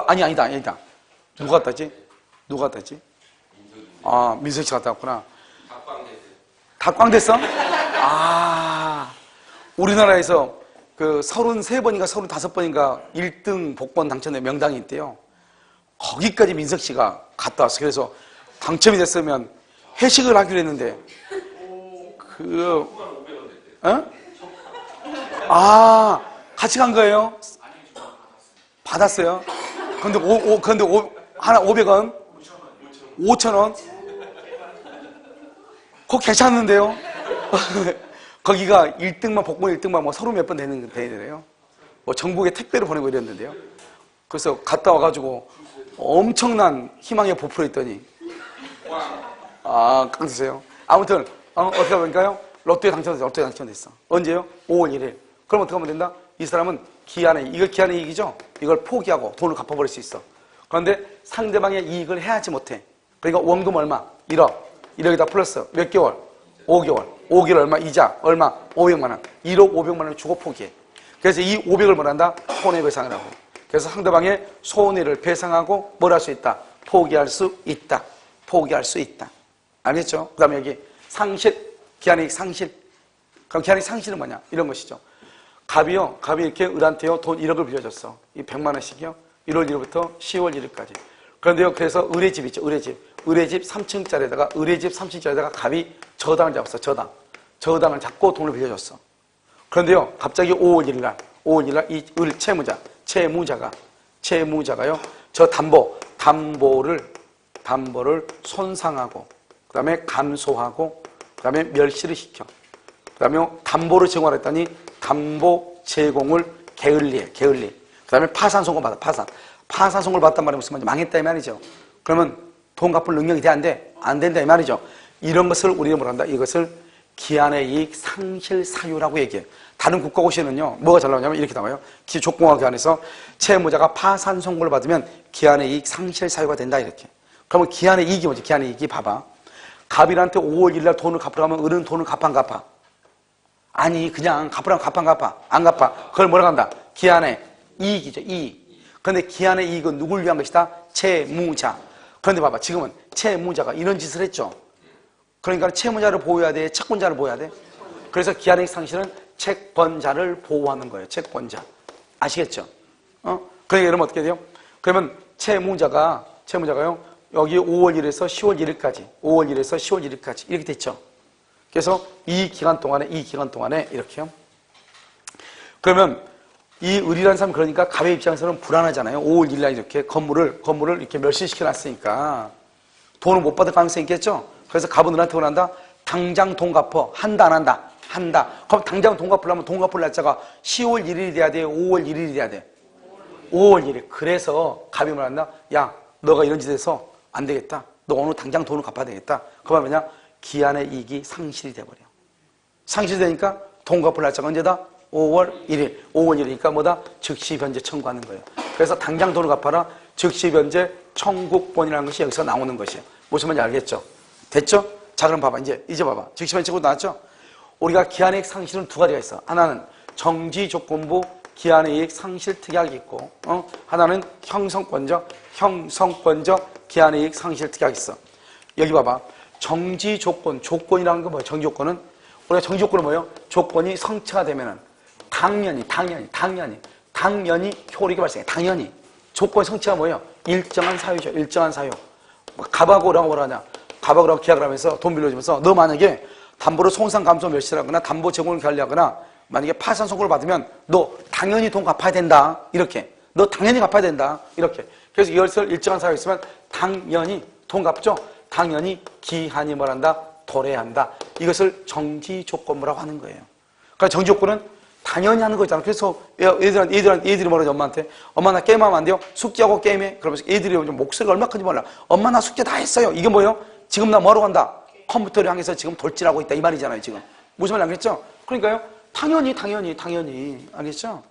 아니다. 누가 갔다 했지? 아, 민석 씨 갔다 왔구나. 닭광됐어? 우리나라에서 그 33번인가 35번인가 1등 복권 당첨된 명당이 있대요. 거기까지 민석 씨가 갔다 왔어. 그래서 당첨이 됐으면 회식을 하기로 했는데, 같이 간 거예요? 받았어요? 근데 하나 500원? 5,000원? 그거 괜찮은데요? 거기가 1등만, 복권 1등만 뭐 30몇 번 되더래요. 뭐 전국에 택배로 보내고 이랬는데요. 그래서 갔다 와가지고 엄청난 희망에 부풀어 있더니 아, 깡패세요. 아무튼 어떻게 보니까요? 로또에 당첨됐어. 로또에 당첨됐어. 언제요? 5월 1일. 그럼 어떻게 하면 된다? 이 사람은 기한의 이걸 기한의 이익이죠? 이걸 포기하고 돈을 갚아버릴 수 있어. 그런데 상대방의 이익을 해야지 못해. 그러니까 원금 얼마? 1억. 1억에다 플러스 몇 개월? 5개월. 5개월 얼마? 이자 얼마? 500만 원. 1억 500만 원을 주고 포기해. 그래서 이 500을 뭘 한다? 손해배상을 하고. 그래서 상대방의 손해를 배상하고 뭘 할 수 있다? 포기할 수 있다. 포기할 수 있다. 알겠죠? 그 다음에 여기 상실, 기한이익 상실. 그럼 기한이익 상실은 뭐냐? 이런 것이죠. 갑이 이렇게 을한테요 돈 1억을 빌려줬어. 이 100만 원씩이요. 1월 1일부터 10월 1일까지. 그런데요, 그래서 을의 집 있죠, 을의 집. 을의 집 3층짜리에다가, 을의 집 3층짜리에다가 갑이 저당을 잡았어, 저당을 잡고 돈을 빌려줬어. 그런데요, 갑자기 5월 1일날 이 을 채무자가요, 저 담보를 손상하고, 그 다음에 감소하고, 그 다음에 멸시를 시켜. 그 다음에 담보를 제공하라 했더니 담보 제공을 게을리해. 그 다음에 파산 선고 받아. 파산 선고를 받았단 말이 무슨 말이지? 망했다 이 말이죠. 그러면 돈 갚을 능력이 돼? 안 돼? 안 된다 이 말이죠. 이런 것을 우리는 뭐라 한다? 이것을 기한의 이익 상실 사유라고 얘기해요. 다른 국가고시에는요, 뭐가 잘 나오냐면 이렇게 나와요. 조건과 기한에서 채무자가 파산 선고를 받으면 기한의 이익 상실 사유가 된다 이렇게. 그러면 기한의 이익이 뭐지? 기한의 이익이 봐봐. 갑일한테 5월 1일 날 돈을 갚으라고 하면 을은 돈을 갚아 안 갚아? 아니, 그냥 갚으라면 갚아 안 갚아? 안 갚아. 그걸 뭐라고 한다? 기한의 이익이죠, 이익. 그런데 기한의 이익은 누굴 위한 것이다? 채무자. 그런데 봐봐, 지금은 채무자가 이런 짓을 했죠. 그러니까 채무자를 보호해야 돼? 채권자를 보호해야 돼? 그래서 기한의 이익 상실은 채권자를 보호하는 거예요, 채권자. 아시겠죠? 그러니까 여러분 어떻게 돼요? 그러면 채무자가요, 여기 5월 1일에서 10월 1일까지, 이렇게 됐죠. 그래서 이 기간 동안에 이렇게요. 그러면 이 을이라는 사람은 그러니까 갑의 입장에서는 불안하잖아요. 5월 1일 날 이렇게 건물을 이렇게 멸실시켜 놨으니까 돈을 못 받을 가능성이 있겠죠. 그래서 갑은 을한테 원한다. 당장 돈 갚어. 한다 안 한다? 한다. 그럼 당장 돈 갚으려면 돈 갚을 날짜가 10월 1일이 돼야 돼요? 5월 1일이 돼야 돼? 5월 1일. 그래서 갑이 뭐란다? 야, 너가 이런 짓 해서 안 되겠다. 너 오늘 당장 돈을 갚아야 되겠다. 그러면 뭐냐? 기한의 이익이 상실이 돼버려. 상실이 되니까 돈 갚을 날짜가 언제다? 5월 1일. 5월 1일이니까 뭐다? 즉시 변제 청구하는 거예요. 그래서 당장 돈을 갚아라. 즉시 변제 청구권이라는 것이 여기서 나오는 것이에요. 무슨 말인지 알겠죠? 됐죠? 자, 그럼 봐봐. 이제 봐봐. 즉시 변제 청구 나왔죠? 우리가 기한의 이익 상실은 두 가지가 있어. 하나는 정지조건부 기한의 이익 상실 특약이 있고, 하나는 형성권적 기한의 이익 상실 특약이 있어. 여기 봐봐. 조건이라는 건 뭐예요? 정지조건은 우리가 정지조건은 뭐예요? 조건이 성취가 되면은 당연히 효력이 발생해. 당연히 조건의 성취가 뭐예요? 일정한 사유죠. 일정한 사유. 갑하고라고 뭐라 하냐? 갑하고라고 계약을 하면서 돈 빌려주면서 너 만약에 담보로 손상 감소 멸시하거나 담보 제공을 결리하거나 만약에 파산 선고를 받으면 너 당연히 돈 갚아야 된다. 이렇게. 너 당연히 갚아야 된다. 이렇게. 그래서 이것을 일정한 사유가 있으면 당연히 돈 갚죠. 당연히 기한이 뭘 한다? 도래한다. 이것을 정지조건부라고 하는 거예요. 그러니까 정지조건은 당연히 하는 거잖아. 그래서 애들이 뭐라지 엄마한테? 엄마 나 게임하면 안 돼요? 숙제하고 게임해? 그러면서 애들이 목소리가 얼마나 큰지 몰라. 엄마 나 숙제 다 했어요. 이게 뭐예요? 지금 나 뭐하러 간다? 컴퓨터를 향해서 지금 돌진하고 있다 이 말이잖아요. 지금 무슨 말인지 알겠죠? 그러니까요 당연히 알겠죠?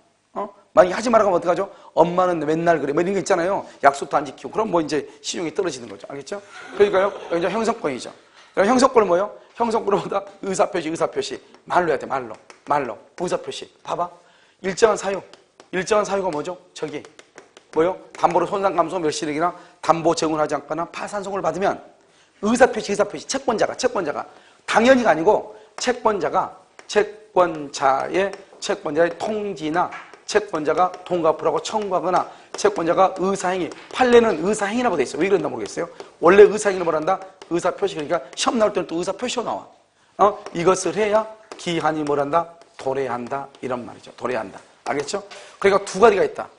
만약에 하지 말라고 하면 어떡하죠? 엄마는 맨날 그래 뭐 이런 거 있잖아요. 약속도 안 지키고 그럼 뭐 이제 신용이 떨어지는 거죠. 알겠죠? 그러니까요 이제 형성권이죠. 그럼 형성권은 뭐예요? 형성권보다 의사표시 말로 해야 돼. 말로 의사표시. 봐봐. 일정한 사유가 뭐죠? 저기 뭐요? 담보로 손상 감소 멸시력이나 담보 제공을 하지 않거나 파산 선고를 받으면 의사표시 채권자가 당연히가 아니고 채권자의 통지나 채권자가 돈 갚으라고 청구하거나 채권자가 의사행위, 판례는 의사행위라고 돼 있어요. 왜 그런다 모르겠어요. 원래 의사행위는 뭐란다? 의사표시. 그러니까 시험 나올 때는 또 의사표시가 나와. 이것을 해야 기한이 뭐란다? 도래한다. 이런 말이죠. 도래한다. 알겠죠? 그러니까 두 가지가 있다.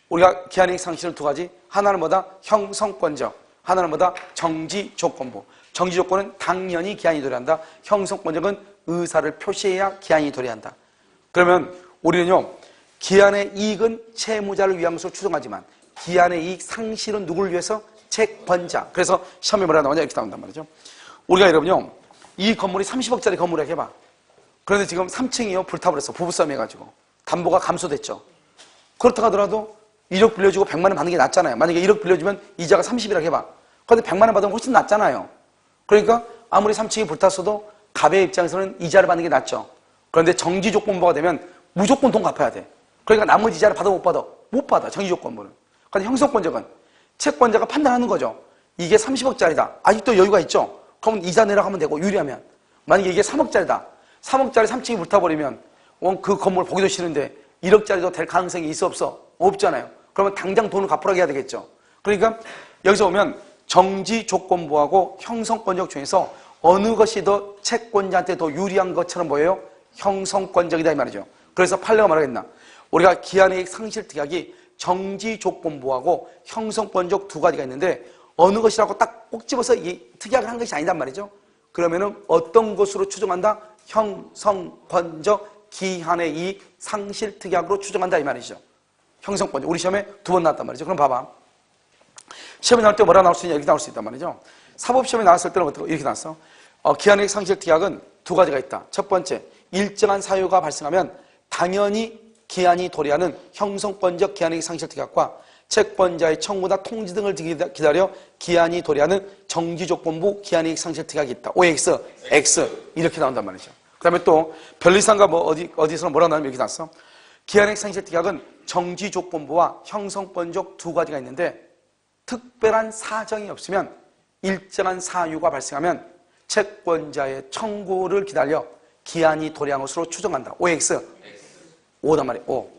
우리가 기한이익 상실은 두 가지. 하나는 뭐다? 형성권적. 하나는 뭐다? 정지조건부. 정지조건은 당연히 기한이 도래한다. 형성권적은 의사를 표시해야 기한이 도래한다. 그러면 우리는요, 기한의 이익은 채무자를 위한 것으로 추정하지만 기한의 이익 상실은 누구를 위해서? 채권자. 그래서 시험에 뭐라 나오냐 이렇게 나온단 말이죠. 우리가 여러분요, 이 건물이 30억짜리 건물이라고 해봐. 그런데 지금 3층이요 불타버렸어. 부부싸움 해가지고 담보가 감소됐죠. 그렇다고 하더라도 1억 빌려주고 100만 원 받는 게 낫잖아요. 만약에 1억 빌려주면 이자가 30이라고 해봐. 그런데 100만 원 받으면 훨씬 낫잖아요. 그러니까 아무리 3층이 불탔어도 갑의 입장에서는 이자를 받는 게 낫죠. 그런데 정지조건부가 되면 무조건 돈 갚아야 돼. 그러니까 나머지 이자를 받아 못 받아? 못 받아, 정지조건부는. 그런데 형성권자건 채권자가 판단하는 거죠. 이게 30억짜리다. 아직도 여유가 있죠. 그러면 이자 내라고 하면 되고 유리하면. 만약에 이게 3억짜리다. 3억짜리 3층이 불타버리면 그 건물 보기도 싫은데 1억짜리도 될 가능성이 있어 없어? 없잖아요. 그러면 당장 돈을 갚으라고 해야 되겠죠. 그러니까 여기서 보면 정지조건부하고 형성권적 중에서 어느 것이 더 채권자한테 더 유리한 것처럼 보여요? 형성권적이다 이 말이죠. 그래서 판례가 말하겠나? 우리가 기한이익 상실특약이 정지조건부하고 형성권적 두 가지가 있는데 어느 것이라고 딱 꼭 집어서 이 특약을 한 것이 아니단 말이죠. 그러면은 어떤 것으로 추정한다? 형성권적 기한의 이익 상실특약으로 추정한다 이 말이죠. 형성권적. 우리 시험에 2번 나왔단 말이죠. 그럼 봐봐. 시험에 나올 때 뭐라 나올 수 있냐? 이렇게 나올 수 있단 말이죠. 사법시험에 나왔을 때는 어떻게 이렇게 나왔어? 기한이익 상실특약은 두 가지가 있다. 첫 번째, 일정한 사유가 발생하면 당연히 기한이 도래하는 형성권적 기한이익 상실특약과 채권자의 청구나 통지 등을 기다려 기한이 도래하는 정지조건부 기한이익 상실특약이 있다. OX, X 이렇게 나온단 말이죠. 그 다음에 또 변리사인가 뭐 어디서 뭐라 나오면 이렇게 나왔어. 기한이익 상실특약은 정지조건부와 형성권적 두 가지가 있는데 특별한 사정이 없으면 일정한 사유가 발생하면 채권자의 청구를 기다려 기한이 도래한 것으로 추정한다. OX. O단 말이에요. O.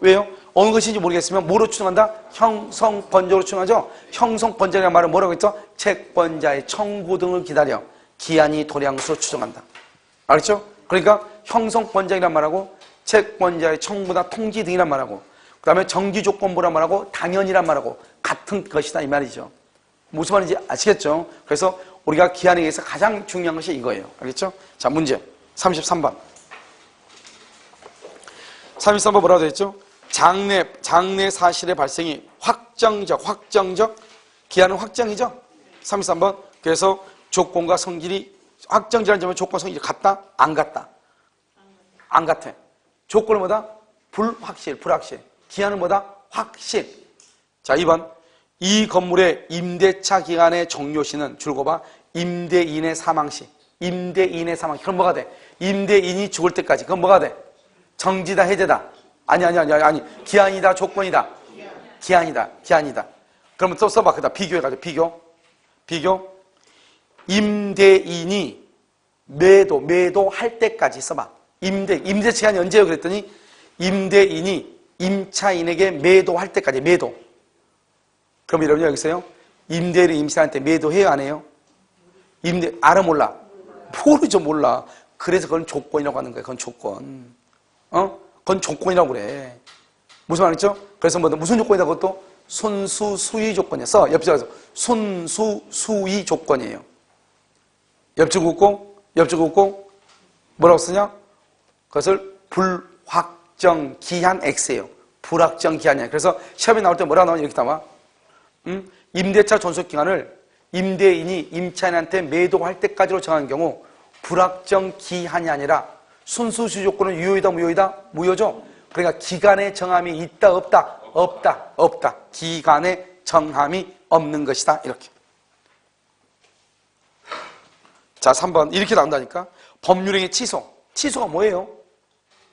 왜요? 어느 것인지 모르겠으면 뭐로 추정한다? 형성권적으로 추정하죠? 형성권적이라는 말은 뭐라고 했죠? 채권자의 청구 등을 기다려 기한이 도래한 것으로 추정한다. 알겠죠? 그러니까 형성권적이란 말하고 채권자의 청구나 통지 등이란 말하고 그 다음에 정지조건부란 말하고 당연이란 말하고 같은 것이다 이 말이죠. 무슨 말인지 아시겠죠? 그래서 우리가 기한에 의해서 가장 중요한 것이 이거예요. 알겠죠? 자, 문제 33번. 33번 뭐라고 되어 있죠? 장래 사실의 발생이 확정적 기한은 확정이죠? 33번. 그래서 조건과 성질이 확정지라는 점은 조건 성질이 같다? 안 같다? 안 같아. 조건은 뭐다? 불확실. 기한은 뭐다? 확실. 자, 2번. 이 건물의 임대차 기간의 종료시는 줄거 봐. 임대인의 사망시. 그럼 뭐가 돼? 임대인이 죽을 때까지. 그럼 뭐가 돼? 정지다, 해제다? 아니. 기한이다, 조건이다? 기한이다. 그러면 또 써봐. 그다 비교해가지고. 비교. 임대인이 매도할 때까지 써봐. 임대 시간이 언제요? 그랬더니 임대인이 임차인에게 매도할 때까지. 그럼 여러분 여기서요. 임대인이 임차인한테 매도해요, 안 해요? 알아, 몰라? 모르죠, 몰라. 그래서 그건 조건이라고 하는 거예요. 그건 조건. 그건 조건이라고 그래. 무슨 말이죠? 그래서 무슨 조건이다? 그것도 손수수의 조건이었어. 옆줄 가서 손수수의 조건이에요. 옆줄 긋고 뭐라고 쓰냐? 그것을 불확정 기한 X예요. 불확정 기한이야. 그래서 시험에 나올 때 뭐라 나오냐? 이렇게 나와. 임대차 존속기간을 임대인이 임차인한테 매도할 때까지로 정한 경우 불확정 기한이 아니라 순수수 조건은 유효이다, 무효이다? 무효죠? 그러니까 기간의 정함이 있다, 없다? 없다. 기간의 정함이 없는 것이다. 이렇게. 자, 3번. 이렇게 나온다니까? 법률행위 취소. 취소가 뭐예요?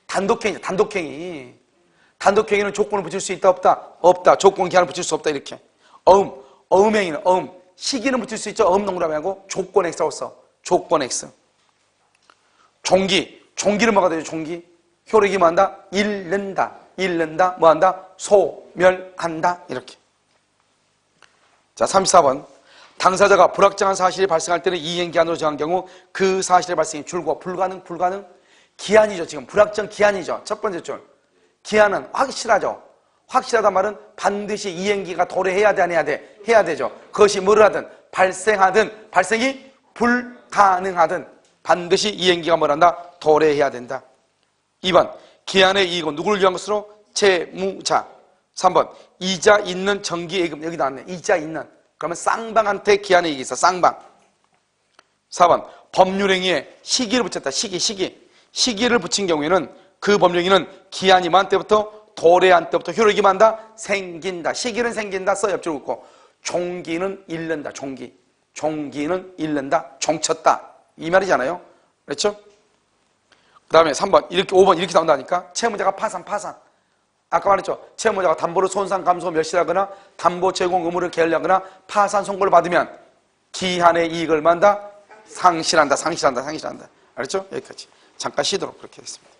단독행위. 단독행위는 조건을 붙일 수 있다, 없다? 없다. 조건 기한을 붙일 수 없다. 이렇게. 어음행위는 시기는 붙일 수 있죠? 동그라미하고 조건 X라고 써. 조건 X. 종기는 뭐가 되죠? 종기. 효력이 뭐한다? 잃는다. 뭐한다? 소멸한다. 이렇게. 자, 34번. 당사자가 불확정한 사실이 발생할 때는 이행기한으로 정한 경우 그 사실의 발생이 줄고 불가능? 기한이죠. 지금 불확정 기한이죠. 첫 번째 줄. 기한은 확실하죠. 확실하단 말은 반드시 이행기가 도래해야 돼, 안 해야 돼? 해야 되죠. 그것이 뭐를 하든 발생하든 발생이 불가능하든 반드시 이행기가 뭐란다? 도래해야 된다. 2번. 기한의 이익은 누구를 위한 것으로? 채무자. 3번. 이자 있는 정기예금. 여기 나왔네. 이자 있는. 그러면 쌍방한테 기한의 이익이 있어. 쌍방. 4번 법률행위에 시기를 붙였다. 시기를 붙인 경우에는 그 법률행위는 기한이 만 때부터 도래한 때부터 효력이 만다 생긴다. 시기는 생긴다. 써 옆줄 긋고 종기는 잃는다. 종기는 잃는다. 종쳤다. 이 말이잖아요. 그렇죠? 그 다음에 3번 이렇게 5번 이렇게 나온다니까. 채무자가 파산. 아까 말했죠. 채무자가 담보를 손상 감소 멸실하거나 담보 제공 의무를 게을리하거나 파산 선고를 받으면 기한의 이익을 만다 상실한다. 알았죠? 여기까지 잠깐 쉬도록 그렇게 하겠습니다.